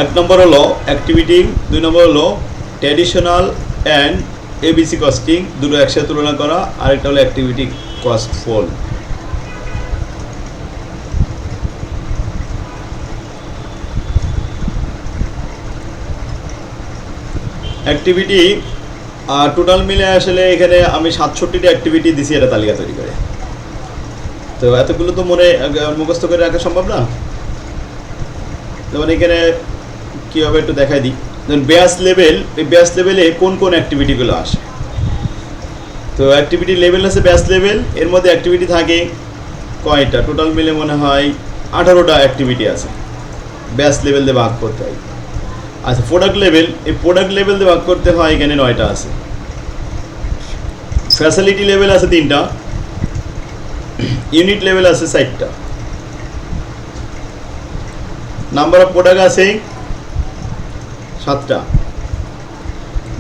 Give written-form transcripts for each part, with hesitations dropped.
এক নম্বর হলো অ্যাক্টিভিটি, দুই নম্বর হলো ট্র্যাডিশনাল অ্যান্ড এবিসি কস্টিং, দুটো একসাথে তুলনা করা, আরেকটা হলো অ্যাক্টিভিটি কস্ট ফল। অ্যাক্টিভিটি টোটাল মিলে আসলে এখানে আমি 67টি অ্যাক্টিভিটি দিছি এটা তালিকা তৈরি করে। তো এতগুলো তো মুখস্থ করে রাখা সম্ভব না। যেমন এখানে কীভাবে একটু দেখাই দিই, যেমন ব্যাস লেভেল, এই ব্যাস লেভেলে কোন কোন অ্যাক্টিভিটিগুলো আসে। তো অ্যাক্টিভিটি লেভেল আছে ব্যাস লেভেল, এর মধ্যে অ্যাক্টিভিটি থাকে কয়টা, টোটাল মিলে মনে হয় 18টা অ্যাক্টিভিটি আছে, ব্যাস লেভেল দিয়ে ভাগ করতে হয়। আচ্ছা, প্রোডাক্ট লেভেল, এই প্রোডাক্ট লেভেল দিয়ে ভাগ করতে হয়, এখানে 9টা আছে। ফ্যাসিলিটি লেভেল আছে 3টা, ইউনিট লেভেল আছে 4টা, নাম্বার অফ প্রোডাক্ট আছে 7টা,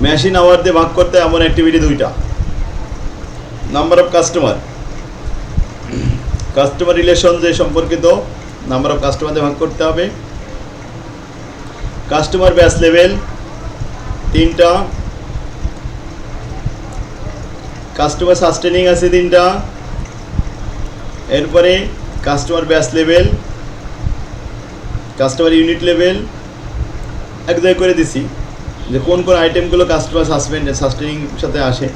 মেশিন আওয়ার দিয়ে ভাগ করতে এমন অ্যাক্টিভিটি 2টা, number of customer, customer relation যে সম্পর্কিত নাম্বার অফ কাস্টমার দিয়ে ভাগ করতে হবে। কাস্টমার ব্যাস লেভেল 3টা, কাস্টমার সাস্টেনিং আছে 3টা, এরপরে কাস্টমার ব্যাস লেভেল, কাস্টমার ইউনিট লেভেল এক জায়গায় করে দিছি যে কোন কোন আইটেমগুলো কাস্টমার সাস্টেনিং সাথে আসে,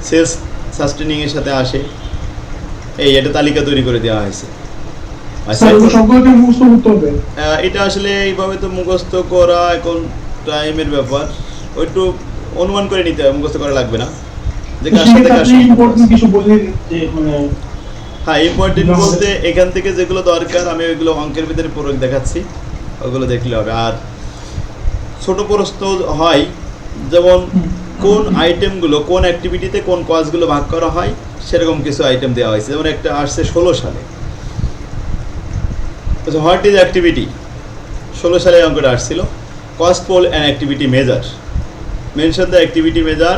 সেলস সাস্টেনিংয়ের সাথে আসে, এটা তালিকা তৈরি করে দেওয়া হয়েছে। এটা আসলে এইভাবে তো মুখস্থ করা এখন টাইমের ব্যাপার, একটু অনুমান করে নিতে হবে, মুখস্থ করা লাগবে না। যে হ্যাঁ, ইম্পর্টেন্ট বলতে এখান থেকে যেগুলো দরকার আমি ওইগুলো অঙ্কের ভিতরে পুরো দেখাচ্ছি, ওগুলো দেখলে হবে। আর ছোট প্রশ্ন হয়, যেমন কোন আইটেমগুলো কোন অ্যাক্টিভিটিতে কোন কাজগুলো ভাগ করা হয়, সেরকম কিছু আইটেম দেওয়া হয়েছে। যেমন একটা আসছে 16 সালে, হোয়াট ইজ অ্যাক্টিভিটি, 16 সালে অঙ্কটা আসছিল। Cost pool and activity measure, mention the activity measure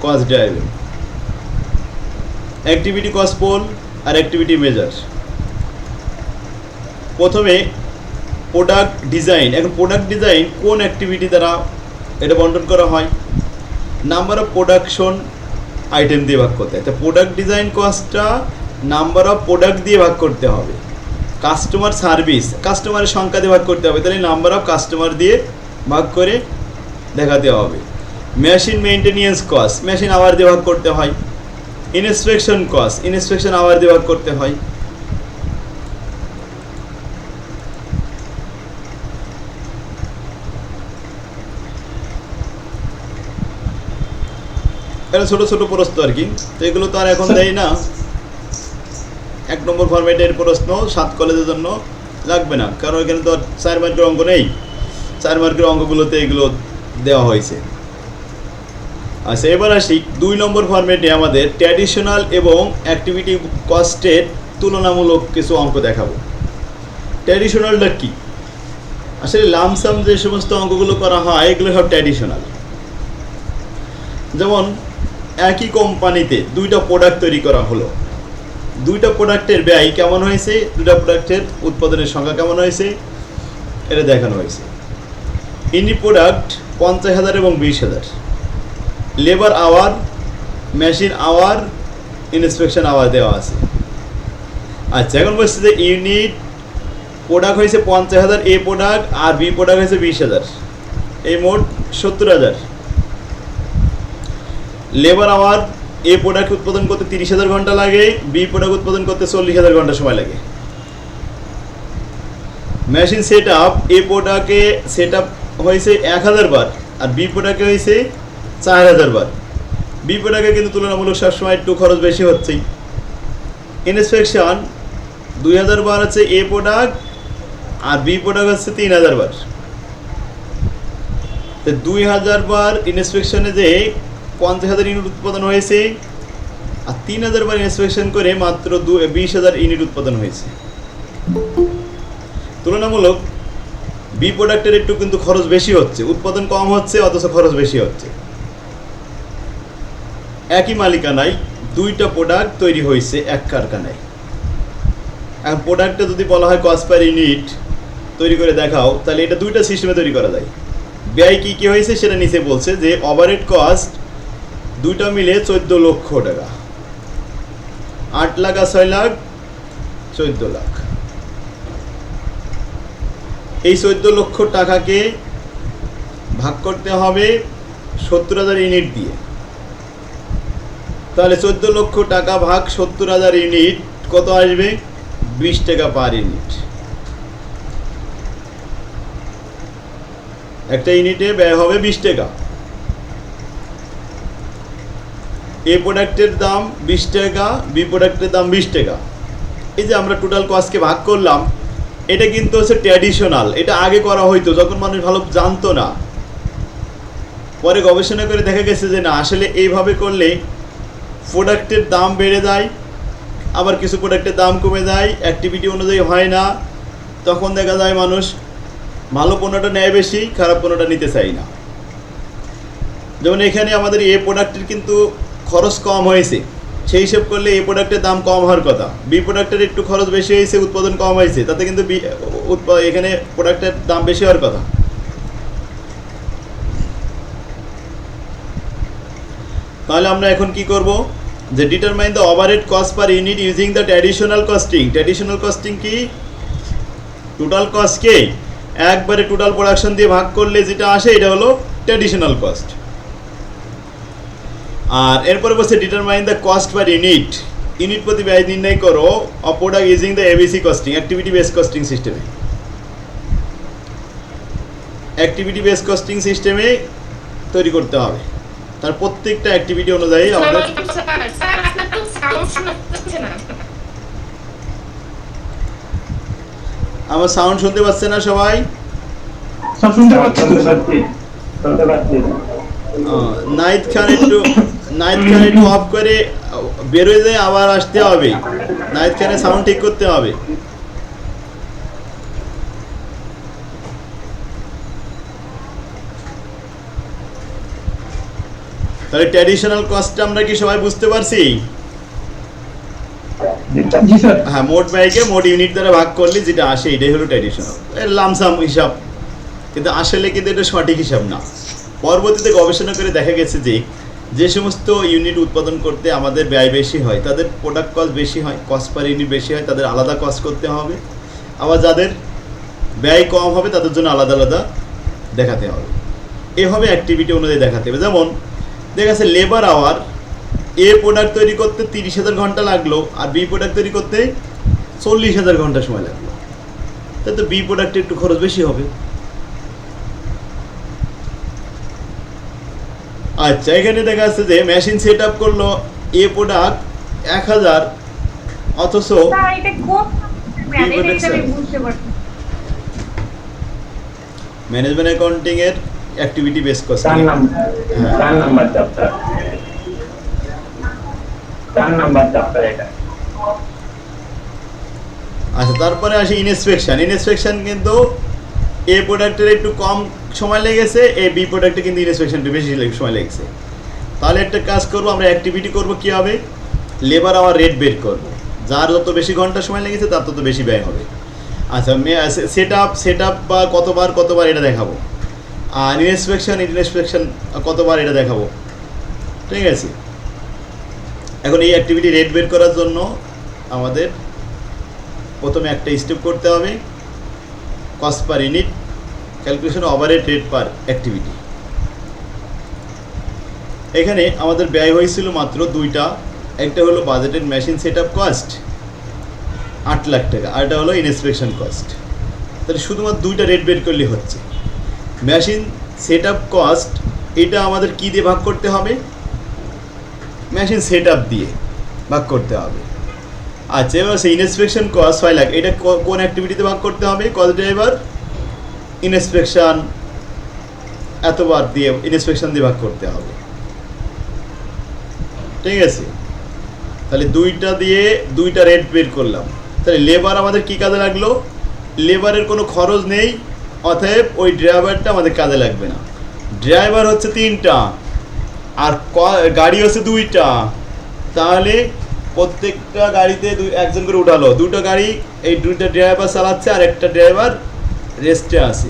cost driven. Activity cost pool আর অ্যাক্টিভিটি মেজার। প্রথমে প্রোডাক্ট ডিজাইন, এখন প্রোডাক্ট ডিজাইন কোন অ্যাক্টিভিটি দ্বারা এটা বন্টন করা হয়, নাম্বার অফ প্রোডাকশন আইটেম দিয়ে ভাগ করতে হয়। তো প্রোডাক্ট ডিজাইন কস্টটা নাম্বার অফ প্রোডাক্ট দিয়ে ভাগ করতে হবে। কাস্টমার সার্ভিস, কাস্টমারের সংখ্যা দিয়ে ভাগ করতে হবে, তাহলে নাম্বার অফ কাস্টমার দিয়ে ভাগ করে দেখাতে হবে। Machine maintenance cost, machine hour দিয়ে ভাগ করতে হয়। ইনস্পেকশন কস্ট, ইনস্পেকশন আওয়ার দিয়ে ভাগ করতে হয়। ছোট ছোট প্রশ্ন আর কি, তো এগুলো তো আর এখন দেয় না। 1 নম্বর ফরম্যাটের প্রশ্ন 7 কলেজের জন্য লাগবে না, কারণ এখানে তো 4 মার্কের অঙ্ক নেই। 4 মার্কের অঙ্কগুলোতে এগুলো দেওয়া হয়েছে। আচ্ছা, এবার আসি 2 নম্বর ফরম্যাটে আমাদের ট্র্যাডিশনাল এবং অ্যাক্টিভিটি কস্টের তুলনামূলক কিছু অঙ্ক দেখাবো। ট্র্যাডিশনালটা কি? আসলে লামসাম যে সমস্ত অঙ্কগুলো করা হয় এগুলো সব ট্র্যাডিশনাল। যেমন একই কোম্পানিতে 2টা প্রোডাক্ট তৈরি করা হলো, 2টা প্রোডাক্টের ব্যয় কেমন হয়েছে, 2টা প্রোডাক্টের উৎপাদনের সংখ্যা কেমন হয়েছে, এটা দেখানো হয়েছে। ইনি প্রোডাক্ট 50,000 এবং 20,000, labour hour, machine hour, inspection hour দেওয়া আছে। আচ্ছা, এখন বলছে যে ইউনিট প্রোডাক্ট হয়েছে 50,000 এ প্রোডাক্ট, আর বি প্রোডাক্ট হয়েছে 20,000, এই মোট 70,000। লেবার আওয়ার, এ প্রোডাক্ট উৎপাদন করতে 30,000 ঘন্টা লাগে, বি প্রোডাক্ট উৎপাদন করতে 40,000 ঘন্টা সময় লাগে। মেশিন সেট আপ, এ প্রোডাক্টে সেট আপ হয়েছে 1000 বার, আর বি প্রোডাক্টে হয়েছে 4000 বার। বি প্রোডাক্টে কিন্তু তুলনামূলক সবসময় একটু খরচ বেশি হচ্ছেই। ইনস্পেকশন 2000 বার আছে এ প্রোডাক্ট, আর বি প্রোডাক্ট হচ্ছে 3000 বার। তো 2000 বার ইনস্পেকশনে যে 50,000 ইউনিট উৎপাদন হয়েছে, আর 3000 বার ইনস্পেকশন করে মাত্র 20,000 ইউনিট উৎপাদন হয়েছে। তুলনামূলক বি প্রোডাক্টের একটু কিন্তু খরচ বেশি হচ্ছে, উৎপাদন কম হচ্ছে অথচ খরচ বেশি হচ্ছে। একই মালিকানায় 2টা প্রোডাক্ট তৈরি হয়েছে এক কারখানায়। এখন প্রোডাক্টটা যদি বলা হয় কস্ট পার ইউনিট, তৈরি করে দেখাও, তাহলে এটা দুইটা সিস্টেমে তৈরি করা যায়। ব্যয় কি কি হয়েছে সেটা নিচে বলছে যে ওভারহেড কস্ট দুইটা মিলে 14 লক্ষ টাকা, 8 লাখ আর 6 লাখ 14 লাখ। এই 14 লক্ষ টাকাকে ভাগ করতে হবে 70,000 ইউনিট দিয়ে। তাহলে 14 লক্ষ টাকা ভাগ 70,000 ইউনিট কত আসবে? 20 টাকা পার ইউনিট। একটা ইউনিটে ব্যয় হবে 20 টাকা। এ প্রোডাক্টের দাম 20 টাকা, বি প্রোডাক্টের দাম 20 টাকা। এই যে আমরা টোটাল কস্টকে ভাগ করলাম, এটা কিন্তু হচ্ছে ট্র্যাডিশনাল। এটা আগে করা হইতো যখন মানুষ ভালো জানতো না। পরে গবেষণা করে দেখা গেছে যে না, আসলে এইভাবে করলে প্রোডাক্টের দাম বেড়ে যায়, আবার কিছু প্রোডাক্টের দাম কমে যায়, অ্যাক্টিভিটি অনুযায়ী হয় না। তখন দেখা যায় মানুষ ভালো পণ্যটা নেয় বেশি, খারাপ পণ্যটা নিতে চাই না। যেমন এখানে আমাদের এ প্রোডাক্টের কিন্তু খরচ কম হয়েছে, সেই হিসেব করলে এ প্রোডাক্টের দাম কম হওয়ার কথা। বি প্রোডাক্টের একটু খরচ বেশি হয়েছে, উৎপাদন কম হয়েছে, তাতে কিন্তু এখানে প্রোডাক্টের দাম বেশি হওয়ার কথা। তাহলে আমরা এখন কি করব, যে determine the overhead cost per unit using the traditional costing. Traditional costing কি? টোটাল কস্টকে একবারে টোটাল প্রোডাকশন দিয়ে ভাগ করলে যেটা আসে এটা হলো ট্র্যাডিশনাল কস্ট। আর এরপরে বলছে determine the cost per unit, unit প্রতি ব্যয় নির্ণয় করো of product using the ABC costing, activity base costing সিস্টেমে। অ্যাক্টিভিটি বেস কস্টিং সিস্টেমে তৈরি করতে হবে। তার প্রত্যেকটা অ্যাক্টিভিটি অনুযায়ী আমাদের আমার সাউন্ড শুনতে পাচ্ছে না সবাই? নাইট খান একটু অফ করে বেরোয় যায়, আবার আসতে হবে। নাইট খানে সাউন্ড ঠিক করতে হবে। তাহলে ট্র্যাডিশনাল কস্টটা আমরা কি সবাই বুঝতে পারছি? হ্যাঁ, মোট ব্যয়কে মোট ইউনিট দ্বারা ভাগ করলে যেটা আসে এটাই হলো ট্র্যাডিশনাল, লামসাম হিসাব। কিন্তু আসলে কিন্তু এটা সঠিক হিসাব না। পরবর্তীতে গবেষণা করে দেখা গেছে যে যে সমস্ত ইউনিট উৎপাদন করতে আমাদের ব্যয় বেশি হয়, তাদের প্রোডাক্ট কস্ট বেশি হয়, কস্ট পার ইউনিট বেশি হয়, তাদের আলাদা কস্ট করতে হবে। আবার যাদের ব্যয় কম হবে তাদের জন্য আলাদা আলাদা দেখাতে হবে। এভাবে অ্যাক্টিভিটি অনুযায়ী দেখাতে হবে। যেমন দেখা যাচ্ছে লেবার আওয়ার এ প্রোডাক্ট তৈরি করতে 30,000 ঘন্টা লাগলো, আর বি প্রোডাক্ট তৈরি করতে 40,000 ঘন্টা সময় লাগলো, তাই তো বি প্রোডাক্টে একটু খরচ বেশি হবে। আচ্ছা, এখানে দেখা যাচ্ছে যে মেশিন সেট আপ করলো এ প্রোডাক্ট 1000, অথচ ম্যানেজমেন্ট অ্যাকাউন্টিং এর অ্যাক্টিভিটি বেস কস্ট আচ্ছা, তারপরে আসি ইনস্পেকশন। ইনস্পেকশন কিন্তু এ প্রোডাক্টের একটু কম সময় লেগেছে, এ বি প্রোডাক্টে কিন্তু ইনস্পেকশনটা বেশি সময় লেগেছে। তাহলে একটা কাজ করবো, আমরা অ্যাক্টিভিটি করবো কী হবে, লেবার আওয়ার রেট বের করবো। যার যত বেশি ঘন্টা সময় লেগেছে তার তত বেশি ব্যয় হবে। আচ্ছা, সেট আপ বা কতবার এটা দেখাবো, আর ইনস্পেকশন কতবার এটা দেখাবো। ঠিক আছে, এখন এই অ্যাক্টিভিটি রেট বের করার জন্য আমাদের প্রথমে একটা স্টেপ করতে হবে, cost per unit calculation overhead rate পার অ্যাক্টিভিটি। এখানে আমাদের ব্যয় হয়েছিল মাত্র দুইটা, একটা হলো budgeted machine set up cost 8 lakh টাকা, আর এটা হলো ইনস্পেকশন কস্ট। তাহলে শুধুমাত্র দুইটা রেট বের করলে হচ্ছে। মেশিন সেট আপ কস্ট এটা আমাদের কী দিয়ে ভাগ করতে হবে, মেশিন সেট আপ দিয়ে ভাগ করতে হবে। আচ্ছা, এবার সেই ইনস্পেকশন কস্ট 6 লাখ, এটা কোন অ্যাক্টিভিটিতে ভাগ করতে হবে, কস্ট ড্রাইভার ইনস্পেকশন এতবার দিয়ে ইনস্পেকশন দিয়ে ভাগ করতে হবে। ঠিক আছে, তাহলে দুইটা দিয়ে দুইটা রেট বের করলাম। তাহলে লেবার আমাদের কি কাজে লাগলো, লেবারের কোনো খরচ নেই, অতএব ওই ড্রাইভারটা আমাদের কাজে লাগবে না। ড্রাইভার হচ্ছে 3টা আর গাড়ি হচ্ছে 2টা, তাহলে প্রত্যেকটা গাড়িতে একজন করে উঠালো, দুটো গাড়ি এই দুইটা ড্রাইভার চালাচ্ছে আর একটা ড্রাইভার রেস্টে আছে,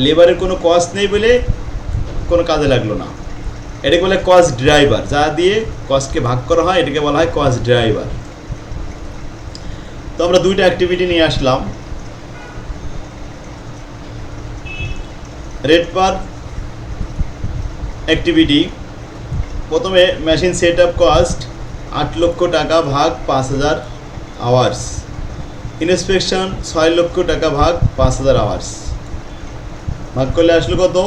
লেবারের কোনো কস্ট নেই বলে কোনো কাজে লাগলো না। এটাকে বলে কস্ট ড্রাইভার, যা দিয়ে কস্টকে ভাগ করা হয় এটাকে বলা হয় কস্ট ড্রাইভার। তো আমরা দুইটা অ্যাক্টিভিটি নিয়ে আসলাম। রেট পার অ্যাক্টিভিটি, প্রথমে মেশিন সেট আপ কস্ট 8 লক্ষ টাকা ভাগ 5000 আওয়ার্স, ইন্সপেকশন 6 লক্ষ টাকা ভাগ 5000 আওয়ার্স, ভাগ করলে আসলো কত?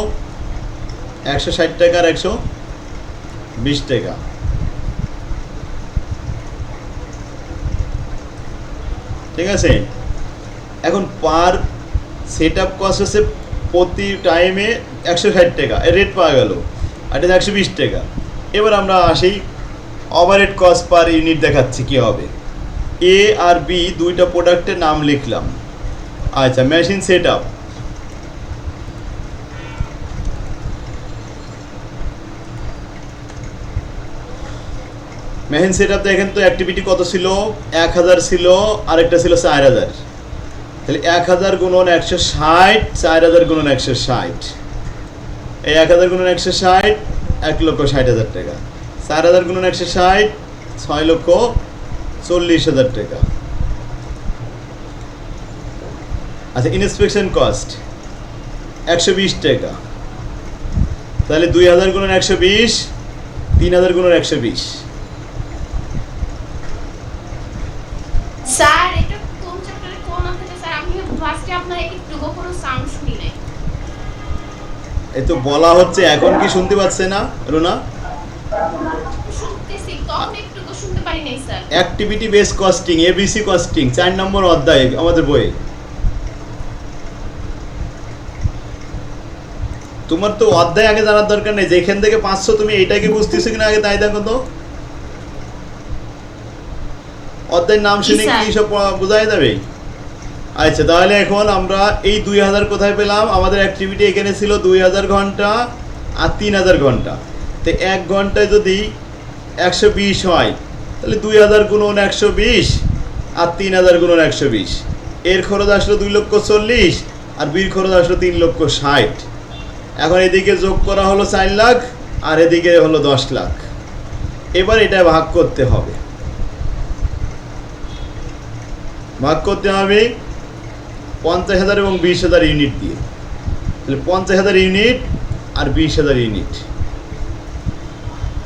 160 টাকা আর 120 টাকা। ঠিক আছে, এখন পার সেট আপ কস্ট হচ্ছে প্রতি টাইমে 160 টাকা, এর রেট পাওয়া গেল, আর এটা 120 টাকা। এবার আমরা আসি ওভারহেড কস্ট পার ইউনিট দেখাচ্ছি কী হবে। এ আর বি দুইটা প্রোডাক্টের নাম লিখলাম। আচ্ছা, machine set up, machine set up দেখেন তো অ্যাক্টিভিটি কত ছিল? 1000 ছিল, আরেকটা ছিল 4000। তাহলে 1000 গুণন 160, 4000 গুণন 160, এই 1000 গুণন 160 1,60,000 টাকা, 4000 গুণন 160 6,40,000 টাকা। আচ্ছা, ইন্সপেকশন কস্ট 120 টাকা, তাহলে 2000 গুণন 120, 3000 গুণন 120। স্যার এটা কোন চ্যাপ্টারে কোন আছে স্যার? আমি ফার্স্টে আপনার একটু কোনো সাউন্ড শুনি নাই। এই তো বলা হচ্ছে, এখন কি শুনতে পাচ্ছে না রুনা? শুনতেছি, তখন একটু শুনতে পারি নাই sir. Activity base costing, ABC costing, 4 নম্বর অধ্যায় আমাদের বইয়ে। তোমার তো অধ্যায় আগে জানার দরকার নেই, যেখান থেকে 500 তুমি এইটাকে বুঝতেছো কিনা আগে তাই দেখো তো। অধ্যায়ের নাম শুনে কি সব বোঝাই যাবে? আচ্ছা, তাহলে এখন আমরা এই 2000 কোথায় পেলাম? আমাদের অ্যাক্টিভিটি এখানে ছিল 2000 ঘন্টা আর 3000 ঘন্টা। তো 1 ঘন্টায় যদি 120 হয়, তাহলে 2000 গুণন 120 আর 3000 গুণন 120, এর খরচ আসলো 2,40,000 আর বির খরচ আসলো 3,60,000। এখন এদিকে যোগ করা হলো 4 লাখ আর এদিকে হলো 10 লাখ। এবার এটা ভাগ করতে হবে, ভাগ করতে হবে 50,000 এবং 20,000 ইউনিট দিয়ে। তাহলে 50,000 ইউনিট আর 20,000 ইউনিট,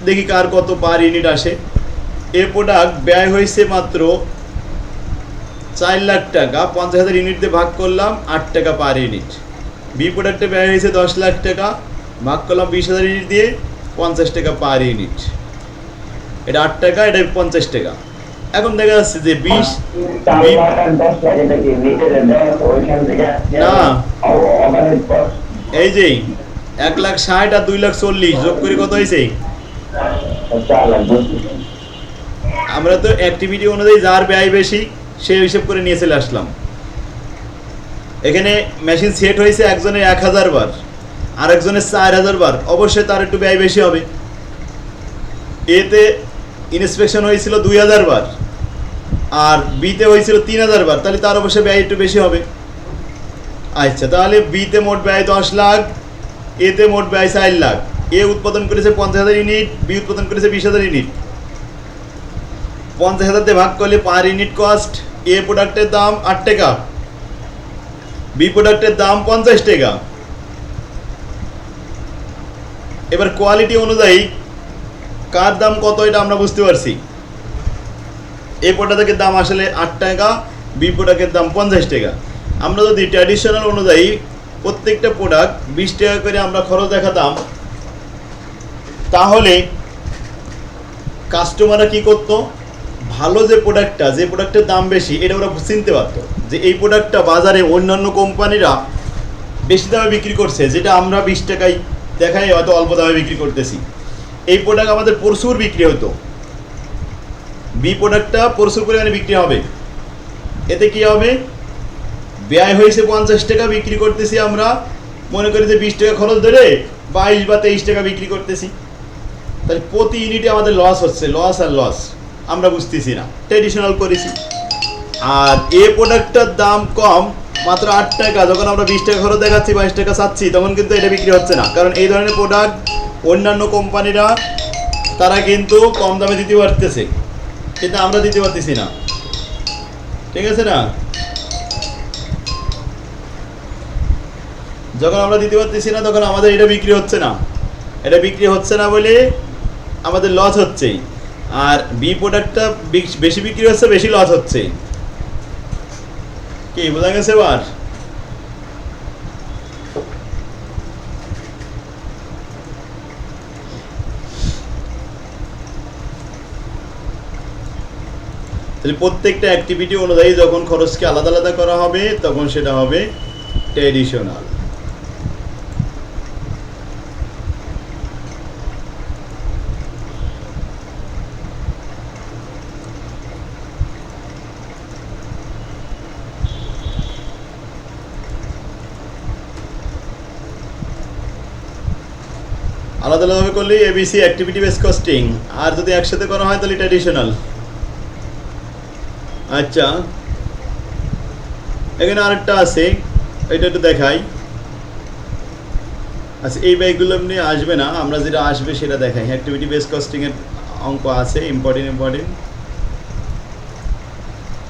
দেখি কার কত পার ইউনিট আসে। এ প্রোডাক্ট ব্যয় হয়েছে মাত্র 4 লাখ টাকা, 50,000 ইউনিট দিয়ে ভাগ করলাম 8 টাকা পার ইউনিট। বি প্রোডাক্টে ব্যয় হয়েছে 10 লাখ টাকা, ভাগ করলাম 20,000 ইউনিট দিয়ে 50 টাকা পার ইউনিট। এটা 8 টাকা, এটা 50 টাকা। এখন দেখা যাচ্ছে যে 20 না, এই যে 1,60,000 আর 2,40,000 যোগ করে কত হয়েছে? আমরা তো অ্যাক্টিভিটি অনুযায়ী যার ব্যয় বেশি সে হিসেব করে নিয়ে চলে আসলাম। এখানে মেশিন সেট হয়েছে একজনের 1000 বার, আর একজনের 4000 বার, অবশ্যই তার একটু ব্যয় বেশি হবে। এতে ইন্সপেকশন হয়েছিল 2000 বার আর বিতে হয়েছিল 3000 বার, তাহলে তার অবশ্যই ব্যয় একটু বেশি হবে। আচ্ছা, তাহলে বিতে মোট ব্যয় 10 লাখ, এতে মোট ব্যয় 4 লাখ। এ উৎপাদন করেছে 50,000 ইউনিট, বি উৎপাদন করেছে 20,000 ইউনিট। 50,000 দিয়ে ভাগ করলে পার ইউনিট কস্ট, এ প্রোডাক্টের দাম 8 টাকা, বি প্রোডাক্টের দাম 50 টাকা। এবার কোয়ালিটি অনুযায়ী কার দাম কত এটা আমরা বুঝতে পারছি। এ প্রোডাক্টের দাম আসলে 8 টাকা, বি প্রোডাক্টের দাম 50 টাকা। আমরা যদি ট্র্যাডিশনাল অনুযায়ী প্রত্যেকটা প্রোডাক্ট 20 টাকা করে আমরা খরচ দেখাতাম, তাহলে কাস্টমাররা কি করতো? ভালো যে প্রোডাক্টটা, যে প্রোডাক্টের দাম বেশি, এটা ওরা চিনতে পারতো যে এই প্রোডাক্টটা বাজারে অন্যান্য কোম্পানিরা বেশি দামে বিক্রি করছে, যেটা আমরা 20 টাকায় দেখাই হয়তো অল্প দামে বিক্রি করতেছি। এই প্রোডাক্ট আমাদের প্রচুর বিক্রি হতো, বি প্রোডাক্টটা প্রচুর পরিমাণে বিক্রি হবে। এতে কি হবে? ব্যয় হয়েছে 50 টাকা, বিক্রি করতেছি আমরা মনে করি যে 20 টাকা খরচ ধরে 22 বা 23 টাকা বিক্রি করতেছি। তাহলে প্রতি ইউনিটে আমাদের লস হচ্ছে, লস আর লস আমরা বুঝতেছি না, ট্র্যাডিশনাল করেছি। আর এ প্রোডাক্টটার দাম কম, মাত্র 8 টাকা, যখন আমরা 20 টাকা খরচ দেখাচ্ছি, 22 টাকা চাচ্ছি, তখন কিন্তু এটা বিক্রি হচ্ছে না। কারণ এই ধরনের প্রোডাক্ট অন্যান্য কোম্পানিরা তারা কিন্তু কম দামে দিতে পারতেছে, কিন্তু আমরা দিতে পারতেছি না। ঠিক আছে না? যখন আমরা দিতে পারতেছি না, তখন আমাদের এটা বিক্রি হচ্ছে না। এটা বিক্রি হচ্ছে না বলে আমাদের লস হচ্ছেই। আর বি প্রোডাক্টটা বেশি বিক্রি হচ্ছে, বেশি লস হচ্ছে। কি বোঝা গেছে এবার? তাহলে প্রত্যেকটা অ্যাক্টিভিটি অনুযায়ী যখন খরচকে আলাদা আলাদা করা হবে, তখন সেটা হবে ট্র্যাডিশনাল। আলাদা আলাদাভাবে করলে এবিসি অ্যাক্টিভিটি বেস কস্টিং, আর যদি একসাথে করা হয় তাহলে ট্র্যাডিশনাল। আচ্ছা, এখানে আরেকটা আছে, এটা একটু দেখাই। আচ্ছা, এই ব্যয়গুলো এমনি আসবে না, আমরা যেটা আসবে সেটা দেখাই। অ্যাক্টিভিটি বেস কস্টিং এর অঙ্ক আছে, ইম্পর্টেন্ট।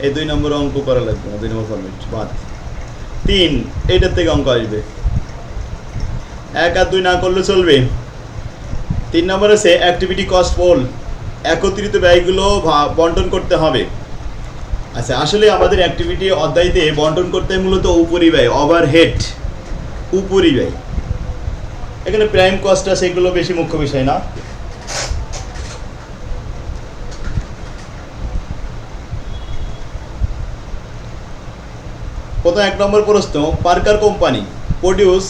এই 2 নম্বর অঙ্ক করা লাগবে না, 2 নম্বর ফরম্যাট বাদ। 3, এইটার থেকে অঙ্ক আসবে। 1 আর 2 না করলে চলবে। 3 নম্বর আছে অ্যাক্টিভিটি কস্ট পোল, একত্রিত ব্যয়গুলো বন্টন করতে হবে। আচ্ছা, আসলে আমাদের অ্যাক্টিভিটি অধ্যায়তে বন্টন করতে মূলত উপরি ব্যয়, ওভারহেড, উপরি ব্যয়। এখানে প্রাইম কস্ট আছে, এগুলো বেশি মুখ্য বিষয় না। প্রথম 1 নম্বর প্রশ্ন, Parker company produce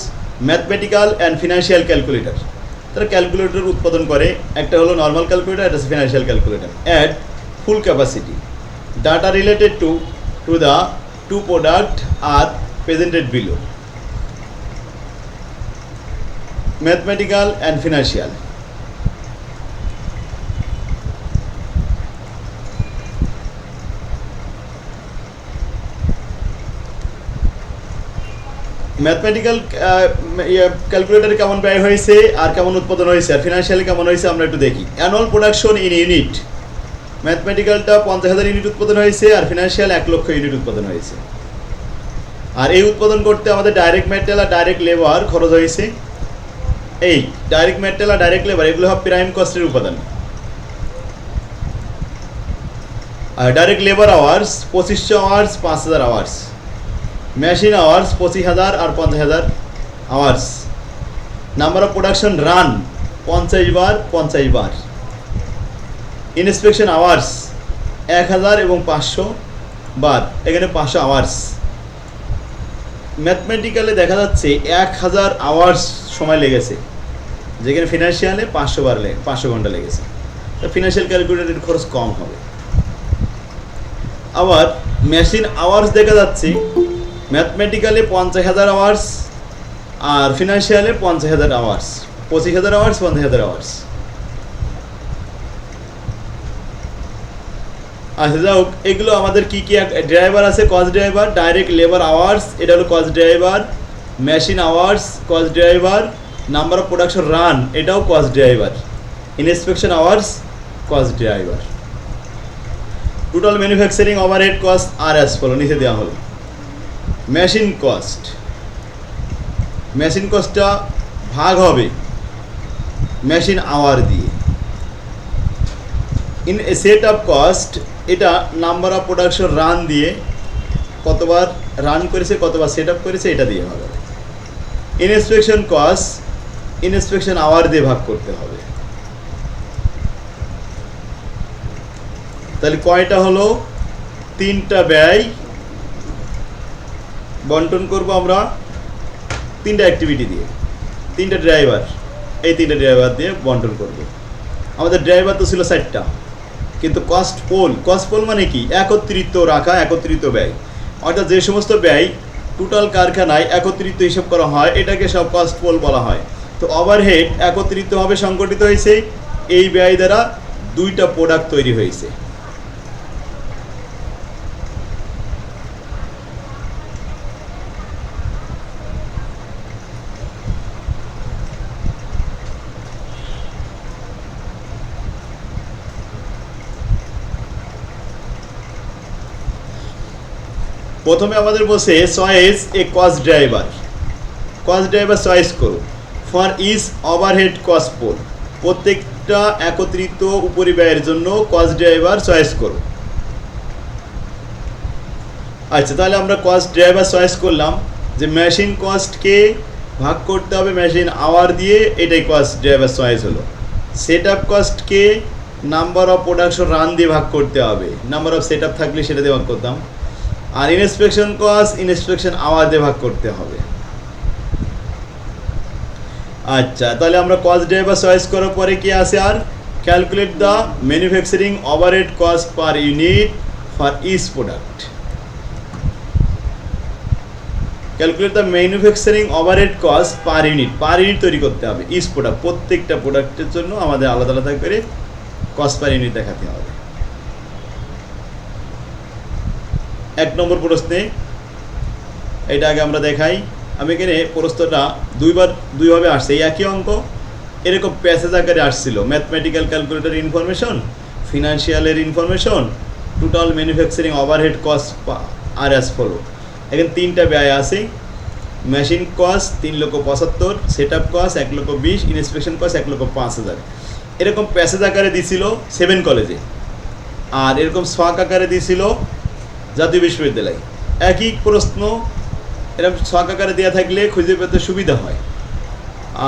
mathematical and financial calculator. তারা ক্যালকুলেটর উৎপাদন করে, একটা হলো নর্মাল ক্যালকুলেটর, একটা হচ্ছে financial calculator. At full capacity, data related to the two product are presented below. Mathematical and financial. Mathematical ক্যালকুলেটরে কেমন ব্যয় হয়েছে আর কেমন উৎপাদন হয়েছে, আর ফিনান্সিয়ালি কেমন হয়েছে আমরা একটু দেখি। অ্যানুয়াল প্রোডাকশন ইন ইউনিট, ম্যাথমেটিক্যালটা 50,000 ইউনিট উৎপাদন হয়েছে, আর ফিনান্সিয়াল 1 লক্ষ ইউনিট উৎপাদন হয়েছে। আর এই উৎপাদন করতে আমাদের ডাইরেক্ট ম্যাটেরিয়াল আর ডাইরেক্ট লেবার খরচ হয়েছে। এই ডাইরেক্ট ম্যাটেরিয়াল আর ডাইরেক্ট লেবার এগুলো সব প্রাইম কস্টের উপাদান। আর direct labour hours 2500 hours, 5000 hours. Machine hours 25,000 আর 50,000 hours. Number of production run 50 বার 50 বার। ইন্সপেকশন আওয়ার্স 1000 এবং 500 বার, এখানে 500 আওয়ার্স। ম্যাথমেটিক্যালে দেখা যাচ্ছে 1000 আওয়ার্স সময় লেগেছে, যেখানে ফিনান্সিয়ালে 500 বার 500 ঘন্টা লেগেছে। তো ফিনান্সিয়াল ক্যালকুলেটরের খরচ কম হবে। আবার মেশিন আওয়ার্স দেখা যাচ্ছে ম্যাথমেটিক্যালে 50,000 আওয়ার্স আর ফিনান্সিয়ালে 50,000 আওয়ার্স, 25,000 আওয়ার্স, 50,000 আওয়ার্স। আচ্ছা, যাই হোক, এগুলো আমাদের কি কি ড্রাইভার আছে, cost driver, direct labour hours, এটা হলো cost driver, machine hours cost driver, number of production run এটাও cost driver, inspection hours cost driver. Total manufacturing overhead cost are as follow, নিচে দেওয়া হলো। মেশিন কস্ট, মেশিন কস্টটা ভাগ হবে machine hour দিয়ে। In a set up cost, এটা number of production run দিয়ে, কতবার রান করেছে কতবার সেট আপ করেছে এটা দিয়ে হবে। ইন্সপেকশন কস্ট ইন্সপেকশন আওয়ার দিয়ে ভাগ করতে হবে। তাহলে কয়টা হলো? 3টা ব্যয় বন্টন করব আমরা 3টা অ্যাক্টিভিটি দিয়ে, 3টা ড্রাইভার, এই 3টা ড্রাইভার দিয়ে বন্টন করব। আমাদের ড্রাইভার তো ছিল 4টা, কিন্তু কস্ট পোল মানে কি? একত্রিত রাখা, একত্রিত ব্যয়। অর্থাৎ যে সমস্ত ব্যয় টোটাল কারখানায় একত্রিত হিসাব করা হয় এটাকে সব কস্ট পোল বলা হয়। তো ওভারহেড একত্রিতভাবে সংগঠিত হয়েছে, এই ব্যয় দ্বারা 2টা প্রোডাক্ট তৈরি হয়েছে। প্রথমে আমাদের বলছে choice a cost driver choice করো for each overhead cost pool, প্রত্যেকটা একত্রিত উপরিব্যয়ের জন্য কস্ট ড্রাইভার চয়েস করো। আচ্ছা, তাহলে আমরা কস্ট ড্রাইভার চয়েস করলাম যে মেশিন কস্টকে ভাগ করতে হবে মেশিন আওয়ার দিয়ে, এটাই কস্ট ড্রাইভার চয়েস হলো। সেট আপ কস্টকে নাম্বার অফ প্রোডাকশন রান দিয়ে ভাগ করতে হবে, নাম্বার অফ সেট আপ থাকলে সেটা দিয়ে ভাগ করতাম। আর ইন্সপেকশন কস্ট ইন্সপেকশন আওয়ার দিয়ে ভাগ করতে হবে। আচ্ছা, তাহলে আমরা কস্ট ড্রাইভার চয়েস করার পরে কি আছে আর, calculate the manufacturing overhead cost per unit for each product. Calculate the manufacturing overhead cost per unit তৈরি করতে হবে ইচ প্রোডাক্ট, প্রত্যেকটা প্রোডাক্টের জন্য আমাদের আলাদা আলাদা করে কস্ট পার ইউনিট দেখাতে হবে। 1 নম্বর প্রশ্নে এটা আগে আমরা দেখাই। আমি এখানে প্রশ্নটা দুইভাবে আসছে, এই একই অঙ্ক এরকম প্যাসেজ আকারে আসছিল, ম্যাথমেটিক্যাল ক্যালকুলেটর ইনফরমেশন, ফিনান্সিয়ালের information, total manufacturing overhead cost are as follow. এখানে 3টা ব্যয় আছে, machine cost 3,75,000, set up cost 1,20,000, inspection cost 1,05,000। এরকম প্যাসেজ আকারে দিছিল 7 কলেজে, আর এরকম শখ আকারে দিছিল জাতীয় বিশ্ববিদ্যালয়। একই প্রশ্ন এরকম শখ আকারে দেওয়া থাকলে খুঁজে পেতে সুবিধা হয়,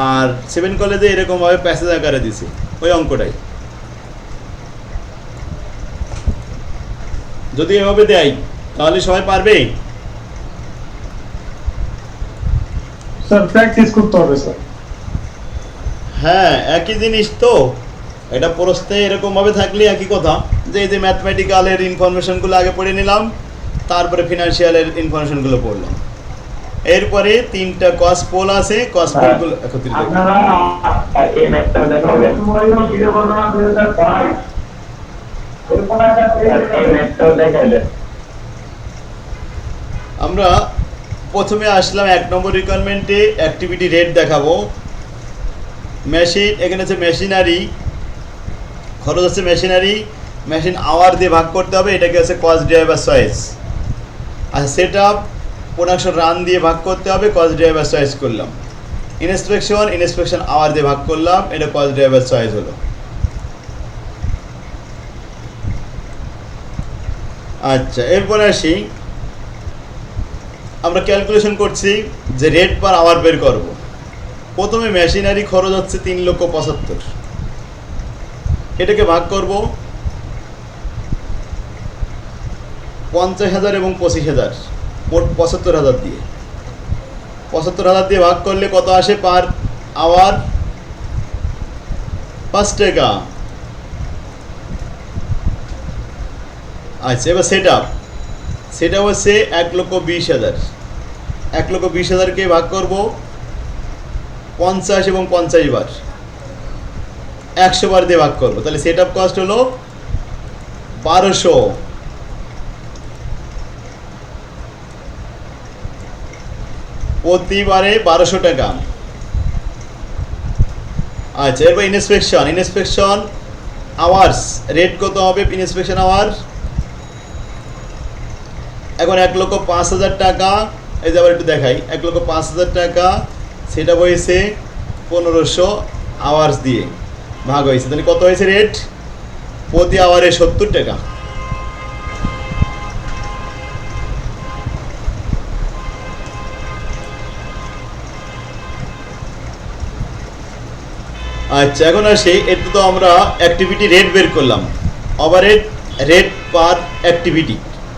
আর 7 কলেজে এরকমভাবে প্যাসেজ আকারে দিছে ওই অঙ্কটাই। যদি এভাবে দেয় তাহলে সবাই পারবে? স্যার প্র্যাকটিস করতে হবে স্যার। হ্যাঁ, একই জিনিস তো, এটা প্রশ্নে এরকমভাবে থাকলে একই কথা, যে এই যে ম্যাথমেটিক্যালের ইনফরমেশনগুলো আগে পড়ে নিলাম, তারপরে ফিনান্সিয়ালের ইনফরমেশনগুলো পড়লাম, এরপরে 3টা কস্ট পোল আছে, কস্ট পোলগুলো একত্রিত আপনারা এই ম্যাথটা দেখাবেন ভিডিও বর্ণনা 2005 এরকম একটা এই ম্যাথটা দেখাইলেন। আমরা প্রথমে আসলাম 1 নম্বর রিকোয়ারমেন্টে, অ্যাক্টিভিটি রেট দেখাবো। মেশিন এখানে আছে মেশিনারি, খরচ আছে মেশিনারি, মেশিন আওয়ার দিয়ে ভাগ করতে হবে, এটাকে আছে কস্ট ড্রাইভার চয়েস। আর সেট আপ প্রোডাকশন রান দিয়ে ভাগ করতে হবে, কস্ট ড্রাইভার চয়েস করলাম। ইন্সপেকশন আওয়ার দিয়ে ভাগ করলাম, এটা কস্ট ড্রাইভার চয়েস হলো। আচ্ছা, এরপরে আসি, আমরা ক্যালকুলেশন করছি যে রেট পার আওয়ার বের করব। প্রথমে মেশিনারি খরচ হচ্ছে 3,75,000, এটাকে ভাগ করব 50,000 এবং 25,000, মোট 75,000 দিয়ে। 75,000 দিয়ে ভাগ করলে কত আসে পার আওয়ার? 5 টাকা। আচ্ছা, এবার সেট আপ হচ্ছে 1,20,000, 1,20,000কে ভাগ করব 50 এবং 50 বার, 100 বার দিয়ে ভাগ করবো, তাহলে সেট আপ কস্ট হলো 1200। প্রতিবারে 1200 টাকা। আচ্ছা, এরপর ইন্সপেকশন আওয়ার্স রেট কত হবে? ইন্সপেকশন আওয়ার এখন 1,05,000 টাকা, এই যে আবার একটু দেখাই, 1,05,000 টাকা সেটা হয়েছে 1500 আওয়ার্স দিয়ে ভাগ হয়েছে, তাহলে কত হয়েছে রেট? প্রতি আওয়ারে 70 টাকা। আচ্ছা, এখন আসি, এটা তো আমরা অ্যাক্টিভিটি রেট বের করলাম, ওভারহেড রেট পার অ্যাক্টিভিটি,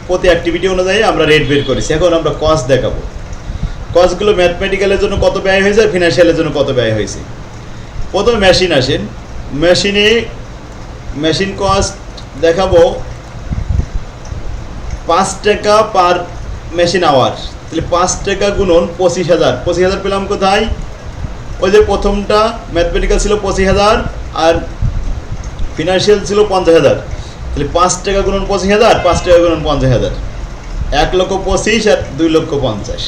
প্রতি অ্যাক্টিভিটি অনুযায়ী আমরা রেট বের করেছি। এখন আমরা কস্ট দেখাবো, কস্টগুলো ম্যাথমেটিক্যালের জন্য কত ব্যয় হয়েছে, ফিনান্সিয়ালের জন্য কত ব্যয় হয়েছে। প্রথমে মেশিন আসেন, মেশিন কস্ট দেখাবো 5 টাকা পার মেশিন আওয়ার, তাহলে 5 টাকা গুণন 25,000, 25,000 পেলাম কোথায়? ওই যে প্রথমটা ম্যাথমেটিক্যাল ছিল 25,000 আর ফিনান্সিয়াল ছিল 50,000, তাহলে 5 টাকা গুণন 25,000, 5 টাকা গুণন 50,000, 1,25,000 আর 2,50,000।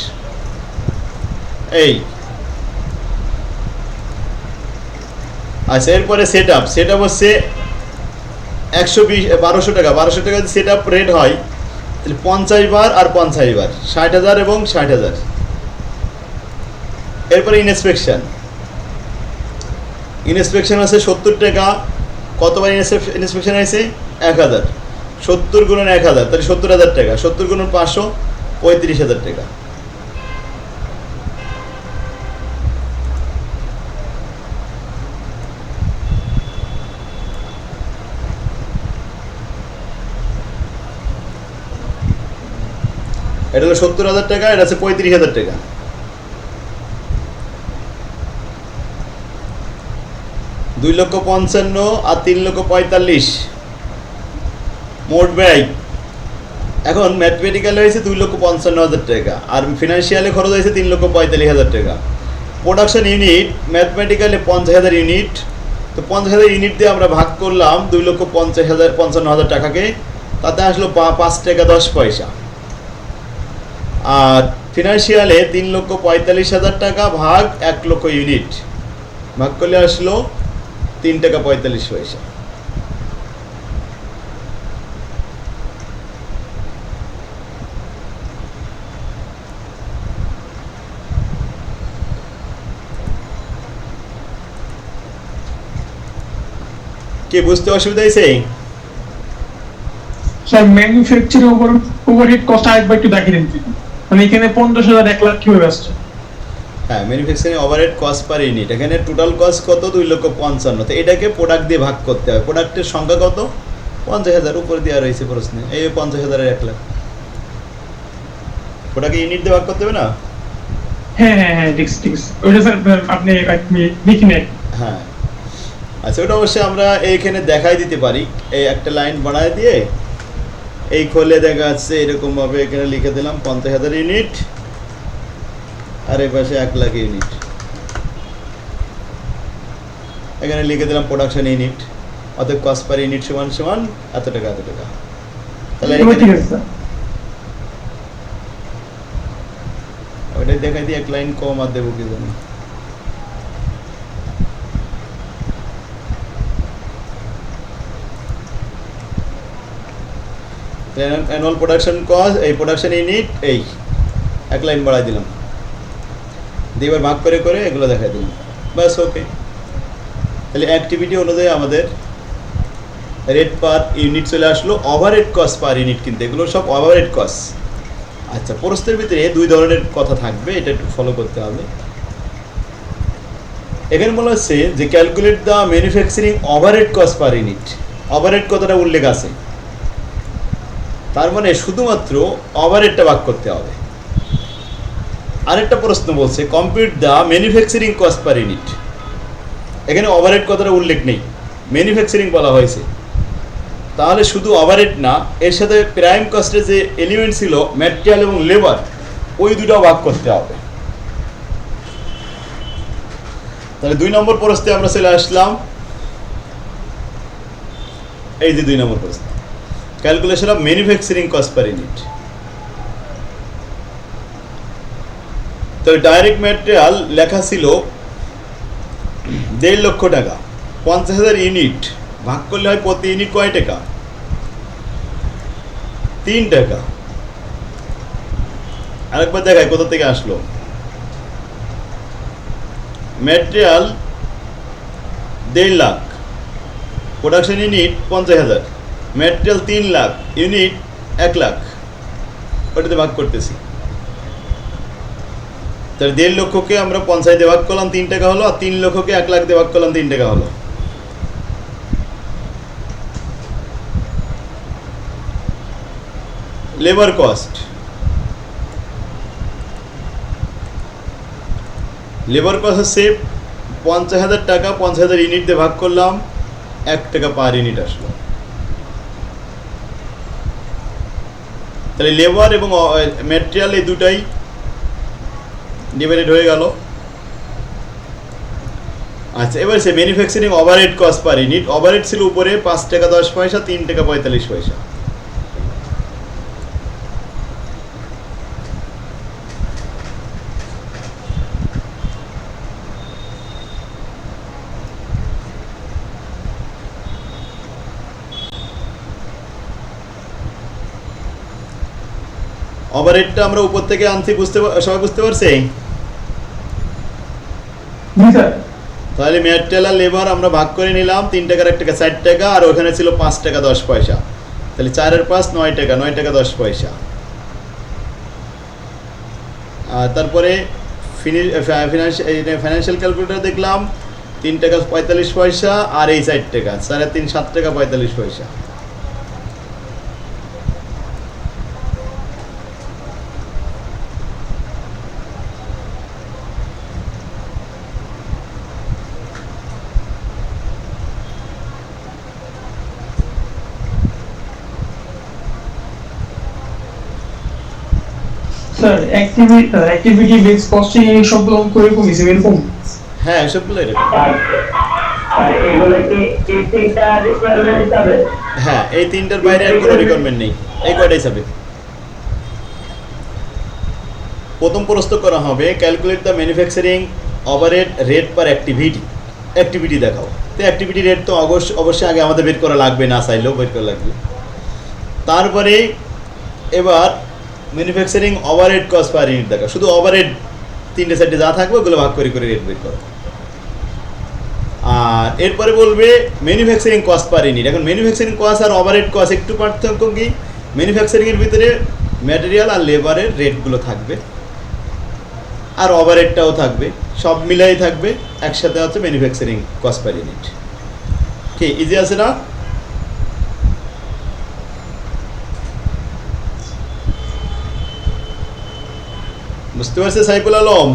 এই আচ্ছা, এরপরে সেট আপ হচ্ছে 1200 টাকা। 1200 টাকা সেট আপ রেট হয়, তাহলে 50 বার আর 50 বার 60,000 এবং 60,000। এরপরে ইনস্পেকশন আছে 70 টাকা। কতবার ইনস্পেকশন আছে? 1000। 70 গুণন 1000 তাহলে 70,000 টাকা। 70 গুণন 500 35,000 টাকা। এটা হলো 70,000 টাকা, এটা আছে 35,000 টাকা। দুই লক্ষ 55 আর 3,45,000 মোট ব্যয়। এখন ম্যাথমেটিক্যাল হয়েছে 2,55,000 টাকা, আর ফিনান্সিয়ালে খরচ হয়েছে 3,45,000 টাকা। প্রোডাকশন ইউনিট ম্যাথমেটিক্যালে 50,000 ইউনিট, তো 50,000 ইউনিট দিয়ে আমরা ভাগ করলাম 2,55,000 টাকাকে, তাতে আসলো 5 টাকা 10 পয়সা। আর ফিনান্সিয়ালে 3,45,000 টাকা ভাগ 1 লক্ষ ইউনিট ভাগ করলে আসলো 3 টাকা 45 পয়সা। কি বুঝতে অসুবিধা হয়েছে? স্যার ম্যানুফ্যাকচারিং ওভারহেড কস্ট আরেকবার একটু দেখিয়ে দিন, মানে এখানে 50,000 1 লাখ কিভাবে আসছে? হ্যাঁ, manufacturing overhead cost per unit, এখানে টোটাল কস্ট কত? 2,55,000। তো এটাকে প্রোডাক্ট দিয়ে ভাগ করতে হবে। প্রোডাক্টের সংখ্যা কত? 50,000 উপরে দেওয়া রয়েছে প্রশ্নে। এই 50,000 1 লাখ, ওটাকে ইউনিট দিয়ে ভাগ করতে হবে না? হ্যাঁ হ্যাঁ হ্যাঁ, ঠিক ঠিক। ওটা স্যার আপনি লিখে নেন। হ্যাঁ, আচ্ছা, ওটা অবশ্যই আমরা এইখানে দেখাই দিতে পারি। এই একটা লাইন বাড়ায় দিয়ে এই খোলে দেখা যাচ্ছে এরকমভাবে এখানে লিখে দিলাম 50,000 ইউনিট, আর এই পাশে 1 লাখ ইউনিট। এখানে লিখে দিলাম প্রোডাকশন ইউনিট, অতএব কস্ট পার ইউনিট সমান সমান এত টাকা এত টাকা। তাহলে ঠিক আছে স্যার। ওইটাই দেখাই দিয়ে এক লাইন কম আর দেবো কি জানি। অ্যানুয়াল প্রোডাকশন কস্ট, এই প্রোডাকশন ইউনিট, এই এক লাইন বাড়াই দিলাম, দিয়ে এবার ভাগ করে করে এগুলো দেখাই দিলাম, ব্যাস ওকে। তাহলে অ্যাক্টিভিটি অনুযায়ী আমাদের রেট পার ইউনিট চলে আসলো। ওভারহেড কস্ট পার ইউনিট, কিন্তু এগুলো সব ওভারহেড কস্ট। আচ্ছা, প্রশ্নের ভিতরে 2 ধরনের কথা থাকবে, এটা একটু ফলো করতে হবে। এখানে বলা হচ্ছে যে calculate the manufacturing overhead cost per unit. Overhead কথাটা উল্লেখ আছে, তার মানে শুধুমাত্র ওভারহেডটা ভাগ করতে হবে। আরেকটা প্রশ্ন বলছে compute the manufacturing cost per unit. এখানে ওভারহেড কথাটা উল্লেখ নেই, ম্যানুফ্যাকচারিং বলা হয়েছে। তাহলে শুধু ওভারহেড না, এর সাথে প্রাইম কস্টের যে এলিমেন্ট ছিল ম্যাটেরিয়াল এবং লেবার, ওই দুটো ভাগ করতে হবে। তাহলে 2 নম্বর প্রশ্নে আমরা চলে আসলাম। এই যে 2 নম্বর প্রশ্ন, calculation of manufacturing cost per unit. তো ডাইরেক্ট ম্যাটেরিয়াল লেখা ছিল 1.5 লক্ষ টাকা। 50,000 ইউনিট ভাগ করলে হয় প্রতি ইউনিট কয় টাকা? 3 টাকা। আরেকবার দেখাই কোথা থেকে আসলো। Material 1.5 lakh, production unit 50,000, material 3 lakh, unit 1 lakh, ওটাতে ভাগ করতেছি। তাহলে 1.5 লক্ষকে আমরা 50 দিয়ে ভাগ করলাম 3 টাকা হলো, আর 3 লক্ষকে 1 লাখ দিয়ে ভাগ করলাম 3 টাকা হলো। লেবার কস্ট, হচ্ছে 50,000 টাকা, 50,000 ইউনিট দিয়ে ভাগ করলাম, 1 টাকা পার ইউনিট আসলো। তাহলে লেবার এবং ম্যাটেরিয়াল এই দুটাই ডিভাইডেড হয়ে গেল। আচ্ছা, এবার সে manufacturing overhead cost per unit. Overhead ছিল উপরে 5 টাকা 10 পয়সা, 3 টাকা 45 পয়সা। ওভারহেডটা আমরা উপর থেকে আনছি, সবাই বুঝতে পারছি? জি স্যার। তাহলে ম্যাটেরিয়াল আর লেবার আমরা ভাগ করে নিলাম, 3 টাকার 1 টাকা 4 টাকা, আর ওখানে ছিল 5 টাকা 10 পয়সা। তাহলে 4 এর 5 9 টাকা, 9 টাকা 10 পয়সা। আর তারপরে ফাইন্যান্সিয়াল ক্যালকুলেটর দেখলাম 3 টাকা 45 পয়সা, আর এই 4 টাকা 3.5 7 টাকা 45 পয়সা। স্যার অ্যাক্টিভিটি বেস কস্টিং এই সবগুলো অঙ্ক এরকম হিসেবে এরকম। হ্যাঁ, সবগুলো এরকম। আর এগুলো কি এই তিনটা রিকোয়ারমেন্ট হিসাবে? হ্যাঁ, এই 3টার বাইরে আর কোনো রিকোয়ারমেন্ট নেই, এই কয়টাই যাবে। প্রথম প্রশ্ন করা হবে calculate the manufacturing overhead rate per activity দেখাও। তো অ্যাক্টিভিটি রেট তো অবশ্যই আগে আমাদের বের করা লাগবে, না চাইলেও বের করা লাগবে। তারপরে এবার manufacturing overhead cost per unit দেখা, শুধু ওভারহেড 3টে 4টে যা থাকবে ওগুলো ভাগ করে রেট বের করো। আর এরপরে বলবে ম্যানুফ্যাকচারিং কস্ট পার ইউনিট। এখন ম্যানুফ্যাকচারিং কস্ট আর ওভারহেড কস্ট একটু পার্থক্য কি, ম্যানুফ্যাকচারিংয়ের ভিতরে ম্যাটেরিয়াল আর লেবারের রেটগুলো থাকবে, আর ওভারহেডটাও থাকবে, সব মিলাই থাকবে একসাথে, হচ্ছে ম্যানুফ্যাকচারিং কস্ট পার ইউনিট। কি ইজি আছে না? বুঝতে পারছে সাইফুল আলম?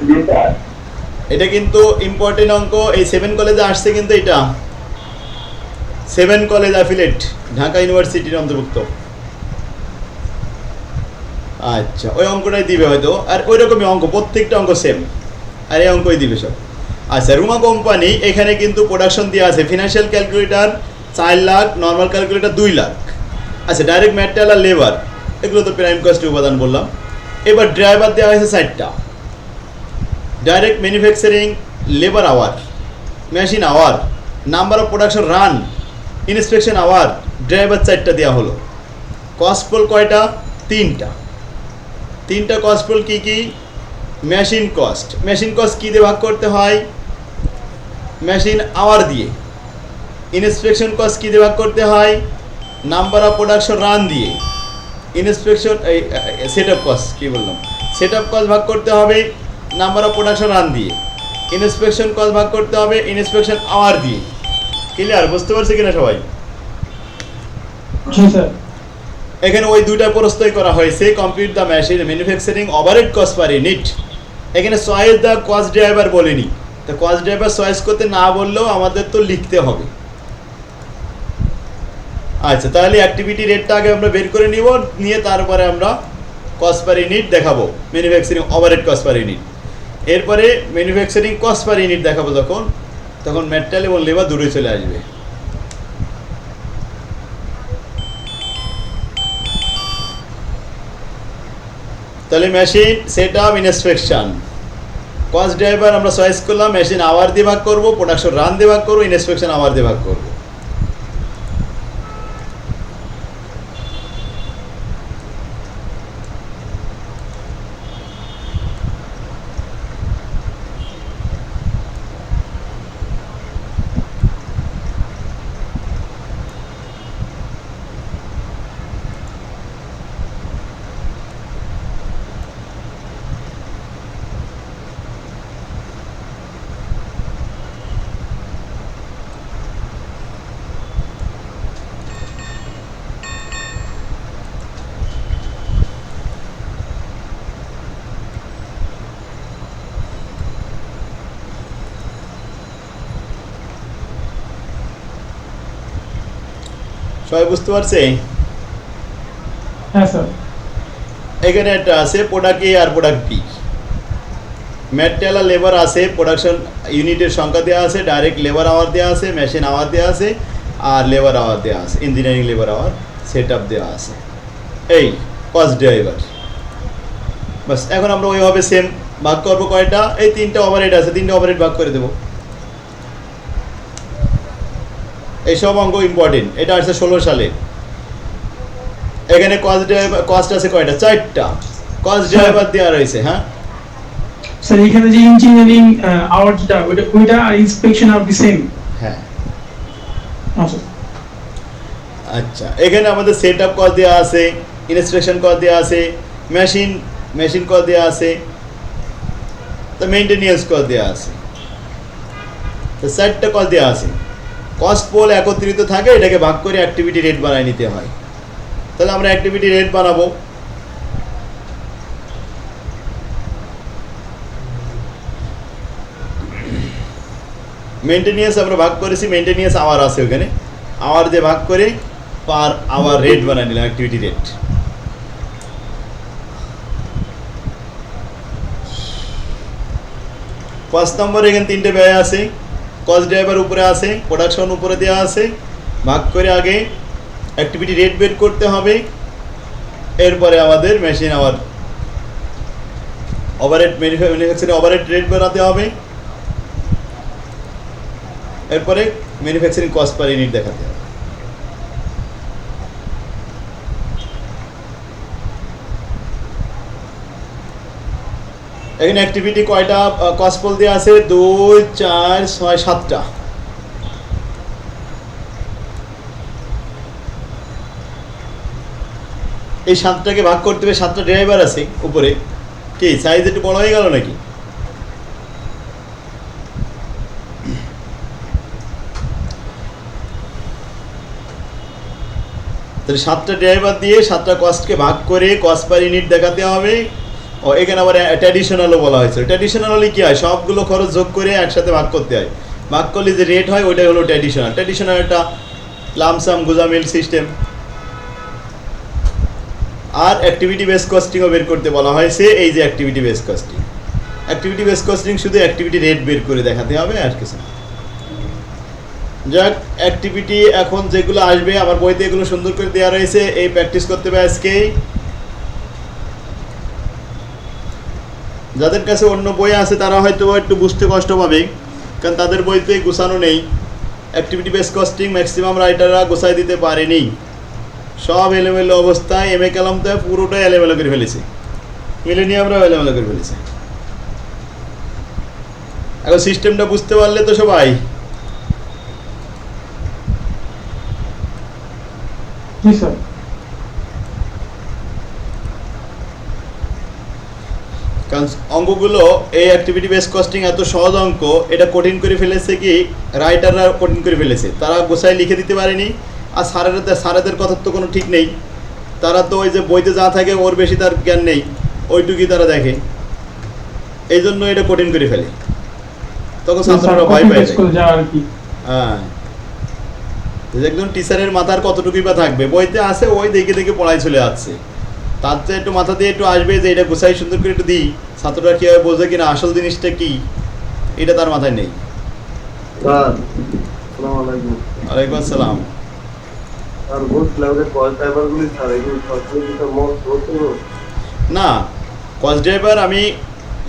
জি স্যার। এটা কিন্তু ইম্পর্টেন্ট অঙ্ক, এই 7 কলেজে আসছে কিন্তু, এটা 7 কলেজ অ্যাফিলিয়েট ঢাকা ইউনিভার্সিটির অন্তর্ভুক্ত। আচ্ছা, ওই অঙ্কটাই দিবে হয়তো, আর ওই রকমই অঙ্ক, প্রত্যেকটা অঙ্ক সেম, আর এই অঙ্কই দিবে সব। আচ্ছা, রুমা কোম্পানি, এখানে কিন্তু প্রোডাকশন দেওয়া আছে, financial calculator 4 lakh, normal calculator 2 lakh. আচ্ছা, ডাইরেক্ট ম্যাটেরিয়াল আর লেবার এগুলো তো প্রাইম কস্টের উপাদান বললাম। এবার ড্রাইভার দেওয়া হয়েছে 4টা, direct manufacturing labour hour, machine hour, number of production run, inspection hour, driver 4টা দেওয়া হলো। কস্টফুল কয়টা? 3টা কস্টফুল কি কি? মেশিন কস্ট কী দিয়ে ভাগ করতে হয়? মেশিন আওয়ার দিয়ে। ইন্সপেকশন কস্ট কী দিয়ে ভাগ করতে হয়? নাম্বার অফ প্রোডাকশন রান দিয়ে। ইন্সপেকশন সেট আপ কস্ট, কী বললাম, সেট আপ কস্ট ভাগ করতে হবে নাম্বার অফ প্রোডাকশন রান দিয়ে। ইন্সপেকশন কস্ট ভাগ করতে হবে ইন্সপেকশন আওয়ার দিয়ে। ক্লিয়ার? বুঝতে পারছি কিনা সবাই? জি স্যার। এখানে ওই 2টা প্রশ্নই করা হয়েছে, compute the machine manufacturing overhead cost per unit. এখানে চয়েস দ্য কস্ট ড্রাইভার বলেনি, তো কস্ট ড্রাইভার চয়েস করতে না বললেও আমাদের তো লিখতে হবে। আচ্ছা, তাহলে অ্যাক্টিভিটি রেটটা আগে আমরা বের করে নিব, নিয়ে তারপরে আমরা কস্ট পার ইউনিট দেখাবো, manufacturing overhead cost per unit. এরপরে ম্যানুফ্যাকচারিং কস্ট পার ইউনিট দেখাবো তখন ম্যাটেরিয়াল এবং লেবার দূরে চলে আসবে। তাহলে machine set up inspection, cost driver আমরা চয়েস করলাম, মেশিন আওয়ার দিয়ে ভাগ করবো, প্রোডাকশন রান দিয়ে ভাগ করবো, ইন্সপেকশন আওয়ার দিয়ে ভাগ করবো। সবাই বুঝতে পারছে? হ্যাঁ স্যার। এখানে একটা আছে প্রোডাক্ট এ আর প্রোডাক্ট বি, ম্যাটেরিয়াল আর লেবার আছে, প্রোডাকশন ইউনিটের সংখ্যা দেওয়া আছে, ডাইরেক্ট লেবার আওয়ার দেওয়া আছে, মেশিন আওয়ার দেওয়া আছে, আর লেবার আওয়ার দেওয়া আছে, engineering labour hour set up দেওয়া আছে। এই কস্ট ড্রাইভার, বাস। এখন আমরা ওইভাবে সেম ভাগ করবো কয়টা? এই 3টা ওভারহেড আছে, 3টা ওভারহেড ভাগ করে দেবো। এই সব অঙ্ক ইম্পর্টেন্ট, এটা আসছে 16 সালে। এখানে কস্ট আছে কয়টা? 4টা কস্ট ড্রাইভার দেওয়া রয়েছে। হ্যাঁ স্যার এখানে যে ইঞ্জিনিয়ারিং আওয়ার যেটা ওইটা আর ইন্সপেকশন আর দি সেম। হ্যাঁ আচ্ছা আচ্ছা, এখানে আমাদের সেট আপ কস্ট দেওয়া আছে, ইনস্ট্রাকশন কস্ট দেওয়া আছে, মেশিন কস্ট দেওয়া আছে, তো মেইনটেনেন্স কস্ট দেওয়া আছে, তো 4টা কস্ট দেওয়া আছে। কস্ট পোল একত্রিত থাকে, এটাকে ভাগ করে অ্যাক্টিভিটি রেট বানায় নিতে হয়। তাহলে আমরা অ্যাক্টিভিটি রেট বানাবো। মেইনটেনেন্স আমরা ভাগ করেছি, মেইনটেনেন্স আওয়ার আছে ওখানে, আওয়ার দিয়ে ভাগ করে পার আওয়ার রেট বানাই নিলাম, অ্যাক্টিভিটি রেট। ফার্স্ট নম্বরে এখানে 3টে ব্যয় আছে, কস্ট ড্রাইভার উপরে আছে, প্রোডাকশন উপরে দেওয়া আছে, ভাগ করে আগে অ্যাক্টিভিটি রেট বের করতে হবে। এরপরে আমাদের machine hour overhead manufacturing overhead rate বানাতে হবে। এরপরে ম্যানুফ্যাকচারিং কস্ট পার ইউনিট দেখাতে হবে। এখানে অ্যাক্টিভিটি কয়টা কস্ট পোল দেওয়া আছে? 2 4 6 7টা। এই 7টাকে ভাগ করতে হবে, 7টা ড্রাইভার আছে উপরে। কি সাইজ একটু বড় হয়ে গেল নাকি? তাহলে 7টা ড্রাইভার দিয়ে 7টা কস্টকে ভাগ করে কস্ট পার ইউনিট দেখাতে হবে। ও এখানে আবার ট্র্যাডিশনালও বলা হয়েছে। ট্র্যাডিশনালি কি হয়? সবগুলো খরচ যোগ করে একসাথে ভাগ করতে হয়। ভাগ করলে যে রেট হয় ওইটাই হলো ট্র্যাডিশনাল। ট্র্যাডিশনাল একটা লামসাম গুজামিল সিস্টেম। আর অ্যাক্টিভিটি বেস কস্টিংও বের করতে বলা হয়েছে। এই যে activity base costing, activity base costing শুধু অ্যাক্টিভিটি রেট বের করে দেখাতে হবে, আর কিছু না। যাক, অ্যাক্টিভিটি এখন যেগুলো আসবে আমার বইতে এগুলো সুন্দর করে দেওয়া রয়েছে, এই প্র্যাকটিস করতে হবে আজকেই। যাদের কাছে অন্য বই আছে তারা হয়তো একটু বুঝতে কষ্ট পাবে, কারণ তাদের বইতে গোছানো নেই। অ্যাক্টিভিটি বেস কস্টিং ম্যাক্সিমাম রাইটাররা গোছাই দিতে পারেনি, সব এলোমেলো অবস্থায়। এম এ কালাম তো পুরোটাই এলোমেলো করে ফেলেছে, মিলেনিয়ামরাও এলোমেলো করে ফেলেছে। এখন সিস্টেমটা বুঝতে পারলে তো সবাই। জি স্যার। কারণ অঙ্কগুলো এই অ্যাক্টিভিটি বেস কস্টিং এত সহজ অঙ্ক, এটা কঠিন করে ফেলেছে কি রাইটাররা কঠিন করে ফেলেছে। তারা গোছায় লিখে দিতে পারেনি। আর স্যারেদের কথার তো কোনো ঠিক নেই, তারা তো ওই যে বইতে যা থাকে ওর বেশি তার জ্ঞান নেই, ওইটুকুই তারা দেখে, এই জন্য এটা কঠিন করে ফেলে। তখন ছাত্ররা ভয় পায় হ্যাঁ, একজন টিচারের মাথার কতটুকুই বা থাকবে, বইতে আছে ওই দেখে দেখে পড়াই চলে যাচ্ছে। তার চেয়ে একটু মাথা দিয়ে একটু আসবে যে এটা গোছাই সুন্দর করে একটু দিই, ছাত্ররা কীভাবে বোঝে কিনা আসল জিনিসটা কি, এটা তার মাথায় নেই। ওয়ালাইকুম আসসালাম। না, কস্ট ড্রাইভার আমি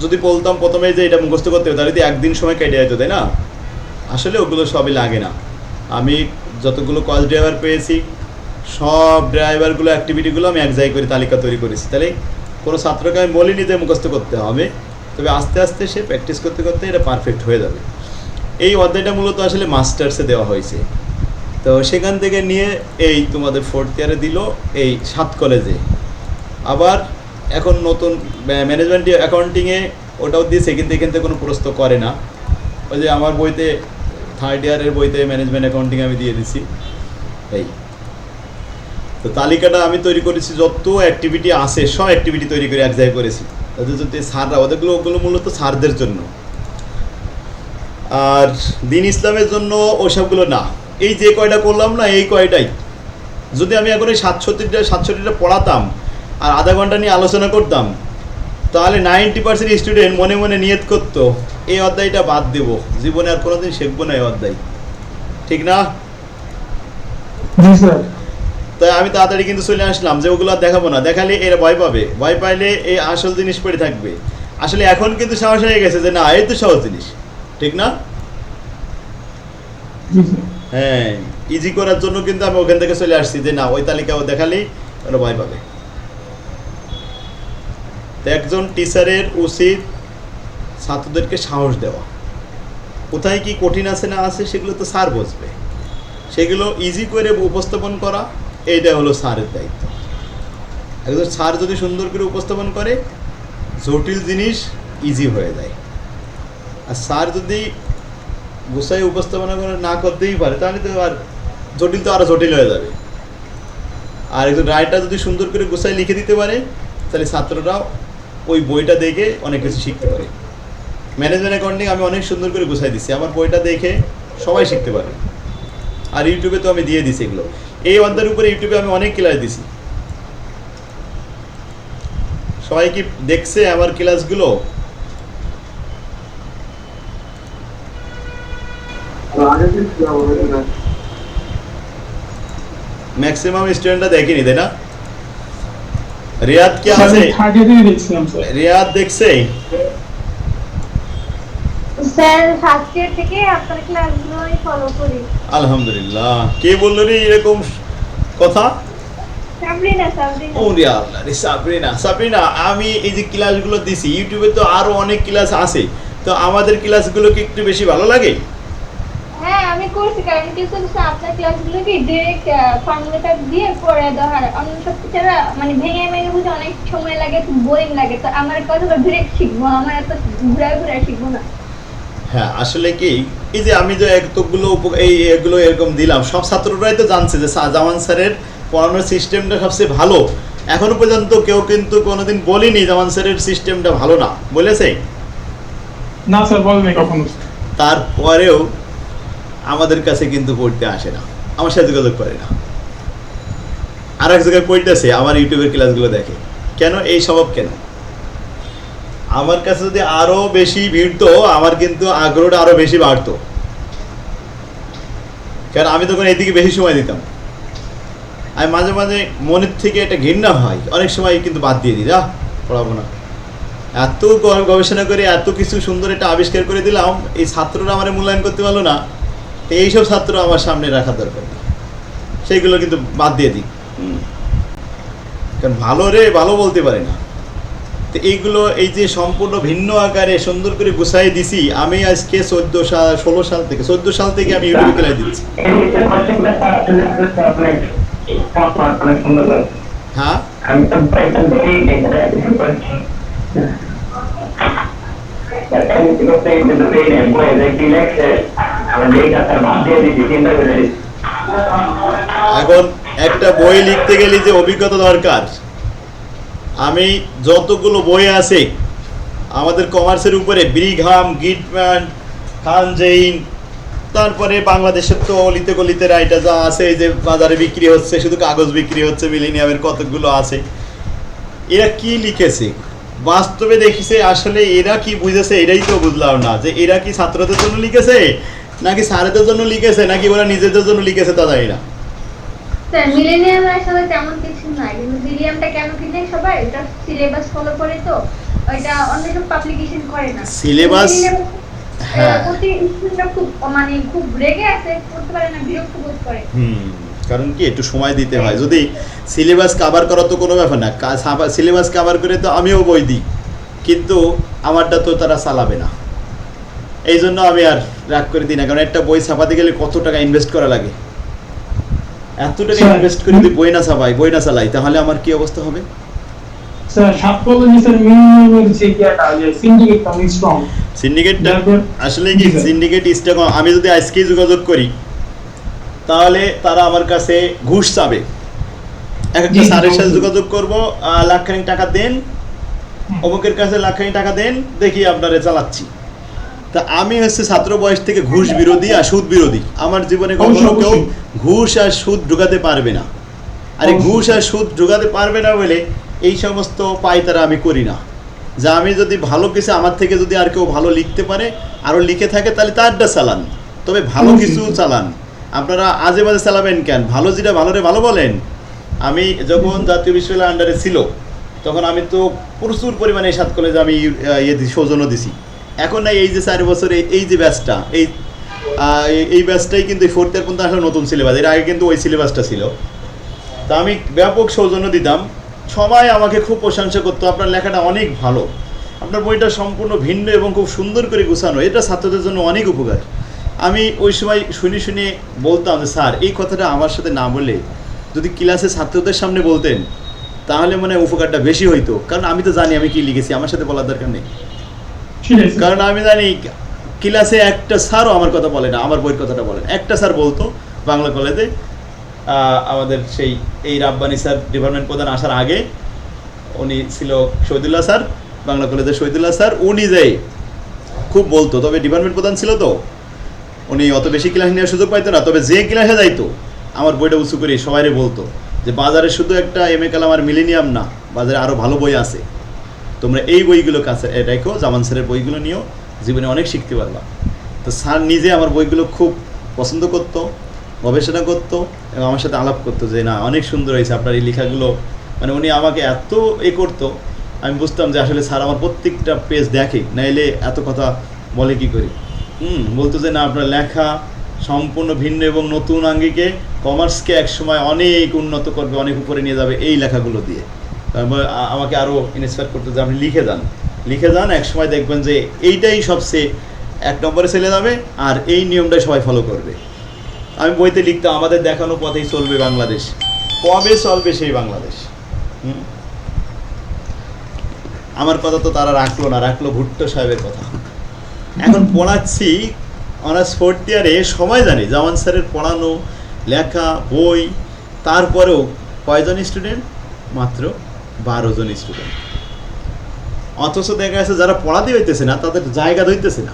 যদি বলতাম প্রথমে যে এটা মুখস্থ করতে হবে, তাহলে তো একদিন সময় কেটে যেত, তাই না? আসলে ওগুলো সবই লাগে না। আমি যতগুলো কস্ট ড্রাইভার পেয়েছি সব ড্রাইভারগুলো অ্যাক্টিভিটিগুলো আমি এক জায়গায় করে তালিকা তৈরি করেছি। তাহলে কোনো ছাত্রকে আমি বলিনি যে মুখস্থ করতে হবে, তবে আস্তে আস্তে সে প্র্যাকটিস করতে করতে এটা পারফেক্ট হয়ে যাবে। এই অধ্যায়টা মূলত আসলে মাস্টার্সে দেওয়া হয়েছে, তো সেখান থেকে নিয়ে এই তোমাদের 4th ইয়ারে দিল এই 7 কলেজে। আবার এখন নতুন ম্যানেজমেন্ট অ্যাকাউন্টিংয়ে ওটাও দিয়েছে, কিন্তু এখান থেকে কোনো প্রশ্ন করে না। ওই যে আমার বইতে 3rd ইয়ারের বইতে ম্যানেজমেন্ট অ্যাকাউন্টিং আমি দিয়ে দিছি। এই তো তালিকাটা আমি তৈরি করেছি, যত অ্যাক্টিভিটি আছে সব অ্যাক্টিভিটি তৈরি করে এক জায়গায় করেছি। ওদের যদি স্যাররা ওগুলো মূলত স্যারদের জন্য, আর দিন ইসলামের জন্য ওসবগুলো না। এই যে কয়টা করলাম না, এই কয়টাই যদি আমি এখন এই 67টা পড়াতাম আর আধা ঘন্টা নিয়ে আলোচনা করতাম, তাহলে 90% স্টুডেন্ট মনে মনে নিয়ত করতো এই অধ্যায়টা বাদ দেব, জীবনে আর কোনোদিন শিখবো না এই অধ্যায়, ঠিক না? তাই আমি তাড়াতাড়ি কিন্তু চলে আসলাম যে ওগুলো আর দেখাবো না, দেখালে এরা ভয় পাবে, ভয় পাইলে এই আসল জিনিস পড়ে থাকবে। আসলে এখন কিন্তু সাহস হয়ে গেছে যে না, এই তো সহজ জিনিস, ঠিক না? হ্যাঁ, ইজি করার জন্য কিন্তু আমি ওখান থেকে চলে আসছি যে না, ওই তালিকাও দেখালেই ওরা ভয় পাবে। তো একজন টিচারের উচিত ছাত্রদেরকে সাহস দেওয়া, কোথায় কি কঠিন আছে না আছে সেগুলো তো স্যার বুঝবে, সেগুলো ইজি করে উপস্থাপন করা এইটা হলো স্যারের দায়িত্ব। একজন স্যার যদি সুন্দর করে উপস্থাপন করে জটিল জিনিস ইজি হয়ে যায়, আর স্যার যদি গুছাই উপস্থাপনা করে না করতেই পারে তাহলে তো আর জটিল তো আরও জটিল হয়ে যাবে। আর একজন রাইটার যদি সুন্দর করে গুছাই লিখে দিতে পারে তাহলে ছাত্ররাও ওই বইটা দেখে অনেক কিছু শিখতে পারে। ম্যানেজমেন্ট অ্যাকাউন্টিং আমি অনেক সুন্দর করে গুছাই দিচ্ছি, আমার বইটা দেখে সবাই শিখতে পারে। আর ইউটিউবে তো আমি দিয়ে দিছি এগুলো, এই অধ্যায়ের উপরে ইউটিউবে আমি অনেক ক্লাস দিছি। সবাই কি দেখছে আমার ক্লাসগুলো? ম্যাক্সিমাম স্টুডেন্টরা দেখেনি, তাই না? রিয়াদ কি আছে? রিয়াদ দেখছে? স্যার ফার্স্ট ইয়ার থেকে আপনার ক্লাসগুলোই ফলো করি। আলহামদুলিল্লাহ। কে বললো রে এরকম কথা? সাবরিনা। ওরে আল্লাহ রে, সাবরিনা, আমি এই যে ক্লাসগুলো দিছি ইউটিউবে তো আরো অনেক ক্লাস আছে, তো আমাদের ক্লাসগুলো কি একটু বেশি ভালো লাগে? হ্যাঁ আমি করছি, কারণ কি হচ্ছে আপনার ক্লাসগুলো কি ডিরেক্ট ফর্মুলাটা দিয়ে করে দেওয়া হয়, অন্য সব টিচাররা মানে ভেঙে বুঝে অনেক সময় লাগে, বোরিং লাগে। তো আমার কথাটা ডিরেক্ট শিখবো, আমার এত ঘুরে শিখবো না। হ্যাঁ আসলে কি এই যে আমি যে এতগুলো এগুলো এরকম দিলাম, সব ছাত্ররাই তো জানছে যে জামান স্যারের পড়ানোর সিস্টেমটা সবচেয়ে ভালো। এখনো পর্যন্ত কেউ কিন্তু কোনোদিন বলেনি জামান স্যারের সিস্টেমটা ভালো না, বলেছে? না স্যার বলেনি কখনো। তারপরেও আমাদের কাছে কিন্তু পড়তে আসে না, আমার সাথে যোগাযোগ করে না, আর এক জায়গায় পড়তেছে, আমার ইউটিউবের ক্লাসগুলো দেখে। কেন এই স্বভাব কেন? আমার কাছে যদি আরো বেশি ভিড়তো আমার কিন্তু আগ্রহটা আরো বেশি বাড়তো, কারণ আমি তখন এইদিকে বেশি সময় দিতাম। আমি মাঝে মাঝে মনের থেকে একটা ঘৃণা হয়, অনেক সময় কিন্তু বাদ দিয়ে দিই, পড়াবো না। এত গবেষণা করে এত কিছু সুন্দর একটা আবিষ্কার করে দিলাম, এই ছাত্ররা আমার মূল্যায়ন করতে পারলো না, তো এইসব ছাত্র আমার সামনে রাখা দরকার, সেইগুলো কিন্তু বাদ দিয়ে দিই, কারণ ভালো বলতে পারে না। তো এইগুলো এই যে সম্পূর্ণ ভিন্ন আকারে সুন্দর করে গুছাই দিছি আমি আজকে 14 সাল থেকে আমি ইউটিউবে ক্লাস দিচ্ছি। হ্যাঁ এখন একটা বই লিখতে গেলে যে অভিজ্ঞতা দরকার, আমি যতগুলো বই আছে আমাদের কমার্সের উপরে, ব্রিঘাম, গিটম্যান, খান জেইন, তারপরে বাংলাদেশের তো অলিতে গলিতে রাইটার যা আছে, এই যে বাজারে বিক্রি হচ্ছে, শুধু কাগজ বিক্রি হচ্ছে, মিলেনিয়ামের কতগুলো আছে, এরা কি লিখেছে বাস্তবে দেখিছে, আসলে এরা কি বুঝেছে এটাই তো বুঝলাম না, যে এরা কি ছাত্রদের জন্য লিখেছে নাকি স্যারেদের জন্য লিখেছে নাকি ওরা নিজেদের জন্য লিখেছে তা জানি না। স্যার মিলেনিয়াম আসলে তেমন কিছু নাই, কিন্তু মিলেনিয়ামটা কেন কিনে সবাই এটা সিলেবাস ফলো করে, তো ওইটা অন্য সব পাবলিকেশন করে না সিলেবাস। হ্যাঁ প্রতি স্টুডেন্টরা খুব রেগে আছে, করতে পারে না, বিরক্ত বোধ করে। কারণ কি একটু সময় দিতে হয়, যদি সিলেবাস কভার করা তো কোনো ব্যাপার না, সিলেবাস কভার করে তো আমিও বই দিই, কিন্তু আমারটা তো তারা চালাবে না, এই জন্য আমি আর রাগ করে দিই না। কারণ একটা বই ছাপাতে গেলে কত টাকা ইনভেস্ট করা লাগে, এত টাকা ইনভেস্ট করে যদি বই না চালাই তাহলে আমার কি অবস্থা হবে? সিন্ডিকেটটা আসলে কি সিন্ডিকেট স্টক, আমি যদি আজকেই যোগাযোগ করি তাহলে তারা আমার কাছে ঘুষ চাবে। একটা স্যারের সাথে যোগাযোগ করবো, লাখখানিক টাকা দেন, অমুকের কাছে লাখখানিক টাকা দেন, দেখি আপনারা চালাচ্ছি। তা আমি হচ্ছে ছাত্র বয়স থেকে ঘুষ বিরোধী আর সুদ বিরোধী, আমার জীবনে কখনো কেউ ঘুষ আর সুদ ঢুকাতে পারবে না। আর এই ঘুষ আর সুদ ঢুকাতে পারবে না বলে এই সমস্ত পায়তারা আমি করি না। যা আমি যদি ভালো কিছু আমার থেকে যদি আর কেউ ভালো লিখতে পারে, আরও লিখে থাকে, তাহলে তারটা চালান, তবে ভালো কিছু চালান। আপনারা আজে বাজে চালাবেন কেন? ভালো যেটা ভালোরে ভালো বলেন। আমি যখন জাতীয় বিশ্ববিদ্যালয়ের আন্ডারে ছিল তখন আমি তো প্রচুর পরিমাণে 7 কলেজে আমি সৌজন্য দিছি। এখন না এই যে 4 বছরে এই যে ব্যাচটা, এই ব্যাচটাই কিন্তু 4th ইয়ার পর্যন্ত আসলে নতুন সিলেবাস, এর আগে কিন্তু ওই সিলেবাসটা ছিল। তা আমি ব্যাপক সৌজন্য দিতাম, সবাই আমাকে খুব প্রশংসা করতো, আপনার লেখাটা অনেক ভালো, আপনার বইটা সম্পূর্ণ ভিন্ন এবং খুব সুন্দর করে গুছানো, এটা ছাত্রদের জন্য অনেক উপকার। আমি ওই সময় শুনে শুনে বলতাম যে স্যার এই কথাটা আমার সাথে না বলে যদি ক্লাসে ছাত্রদের সামনে বলতেন তাহলে মনে হয় উপকারটা বেশি হইতো, কারণ আমি তো জানি আমি কি লিখেছি, আমার সাথে বলার দরকার নেই। সেটাই স্যার। কারণ আমি জানি ক্লাসে একটা স্যারও আমার কথা বলে না, আমার বইয়ের কথাটা বলেন। একটা স্যার বলতো বাংলা কলেজে, আমাদের সেই এই রাব্বানি স্যার ডিপার্টমেন্ট প্রধান আসার আগে উনি ছিল শহীদুল্লাহ স্যার, বাংলা কলেজের শহীদুল্লাহ স্যার, উনি যাই খুব বলতো, তবে ডিপার্টমেন্ট প্রধান ছিল তো উনি অত বেশি ক্লাস নেওয়ার সুযোগ পাইতো না, তবে যে ক্লাসে যাইতো আমার বইটা উঁচু করে সবাইরে বলতো যে বাজারে শুধু একটা এম.এ. কালাম আর মিলেনিয়াম না, বাজারে আরও ভালো বই আছে, তোমরা এই বইগুলো কাছে রেখো, জামান স্যারের বইগুলো নিও, জীবনে অনেক শিখতে পারবা। তো স্যার নিজে আমার বইগুলো খুব পছন্দ করতো, গবেষণা করতো এবং আমার সাথে আলাপ করতো যে না অনেক সুন্দর হয়েছে আপনার এই লেখাগুলো, মানে উনি আমাকে এত করতো, আমি বুঝতাম যে আসলে স্যার আমার প্রত্যেকটা পেজ দেখে, নাইলে এত কথা বলে কি করি। বলতো যে না আপনার লেখা সম্পূর্ণ ভিন্ন এবং নতুন আঙ্গিকে কমার্সকে একসময় অনেক উন্নত করবে, অনেক উপরে নিয়ে যাবে এই লেখাগুলো দিয়ে। তারপর আমাকে আরও ইন্সপায়ার করতো যে আপনি লিখে যান, একসময় দেখবেন যে এইটাই সবচেয়ে 1 নম্বরে চলে যাবে আর এই নিয়মটাই সবাই ফলো করবে। আমি বইতে লিখতাম আমাদের দেখানো পথেই চলবে বাংলাদেশ, কবে চলবে সেই বাংলাদেশ। আমার কথা তো তারা রাখলো না, রাখলো ভুট্টো সাহেবের কথা। এখন পড়াচ্ছি অনার্স 4th ইয়ারে, সবাই জানি জামান স্যারের পড়ানো লেখা বই, তারপরেও কয়জন স্টুডেন্ট? মাত্র 12 জন স্টুডেন্ট। অথচ দেখা যাচ্ছে যারা পড়াতে হইতেছে না তাদের জায়গা ধরতেছে না,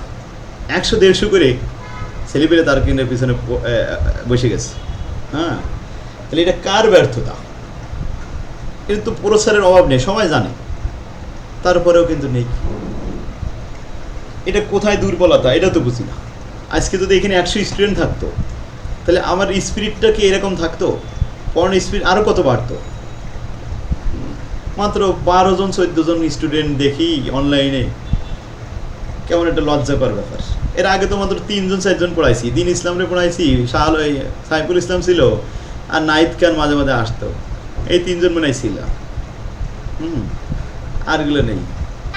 100-150 করে ছেলেপেলে তার কেন্দ্রের পিছনে বসে গেছে। হ্যাঁ, তাহলে এটা কার ব্যর্থতা? কিন্তু প্রসারের অভাব নেই, সবাই জানে, তারপরেও কিন্তু নেই। এটা কোথায় দুর্বলতা এটা তো বুঝি না। আজকে যদি এখানে 100 স্টুডেন্ট থাকতো তাহলে আমার স্পিরিটটা কি এরকম থাকতো? পড়ানোর স্পিরিট আরও কত বাড়তো। মাত্র 12 জন 14 জন স্টুডেন্ট দেখি অনলাইনে, কেমন একটা লজ্জাকর ব্যাপার। এর আগে তো মাত্র 3 জন 4 জন পড়াইছি, দিন ইসলামরে পড়াইছি, সাইফুল ইসলাম ছিল আর নাইত খান মাঝে মাঝে আসতো, এই 3 জন মনে হয় ছিল, আরগুলো নেই।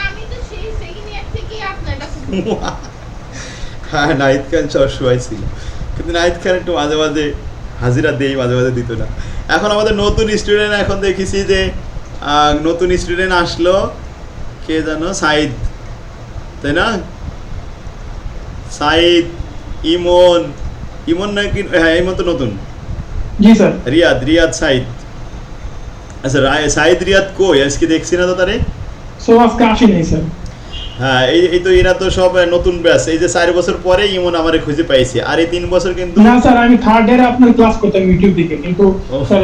আমি তো সেই সেকেন্ড ইয়ার থেকেই আপনার কাছে হ্যাঁ, নাইত খান সবসময় ছিল, কিন্তু নাইত খান একটু মাঝে মাঝে হাজিরা দেই, মাঝে মাঝে দিত না। এখন আমাদের নতুন স্টুডেন্ট, এখন দেখেছি যে নতুন স্টুডেন্ট আসলো, কে জানো, সাইদ, তাই না? সাইদ, ইমন নাকি? হ্যাঁ, ইমন তো নতুন। জি স্যার। রিয়াদ সাইদ। আচ্ছা, সাইদ রিয়াদ কই? আজকে দেখছি না তো তারে। সো আজকে আসি নাই স্যার। হ্যাঁ, এই তো এরা তো সব নতুন ব্যাচ। এই যে 4 বছর পরে ইমন আমারে খুঁজে পাইছে, আর এই 3 বছর কিন্তু না স্যার, আমি 3rd ইয়ারে আপনার ক্লাস করতাম ইউটিউব থেকে, কিন্তু স্যার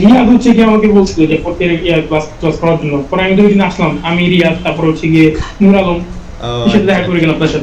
রিয়াদ হচ্ছে কি আমাকে বলছিল যে 4th ইয়ার ক্লাস করার জন্য। পরে আমি 2 দিন আসলাম, আমি রিয়াদ, তারপর হচ্ছে গিয়ে নূর আলম, এসে দেখা করে গেলাম আপনার সাথে।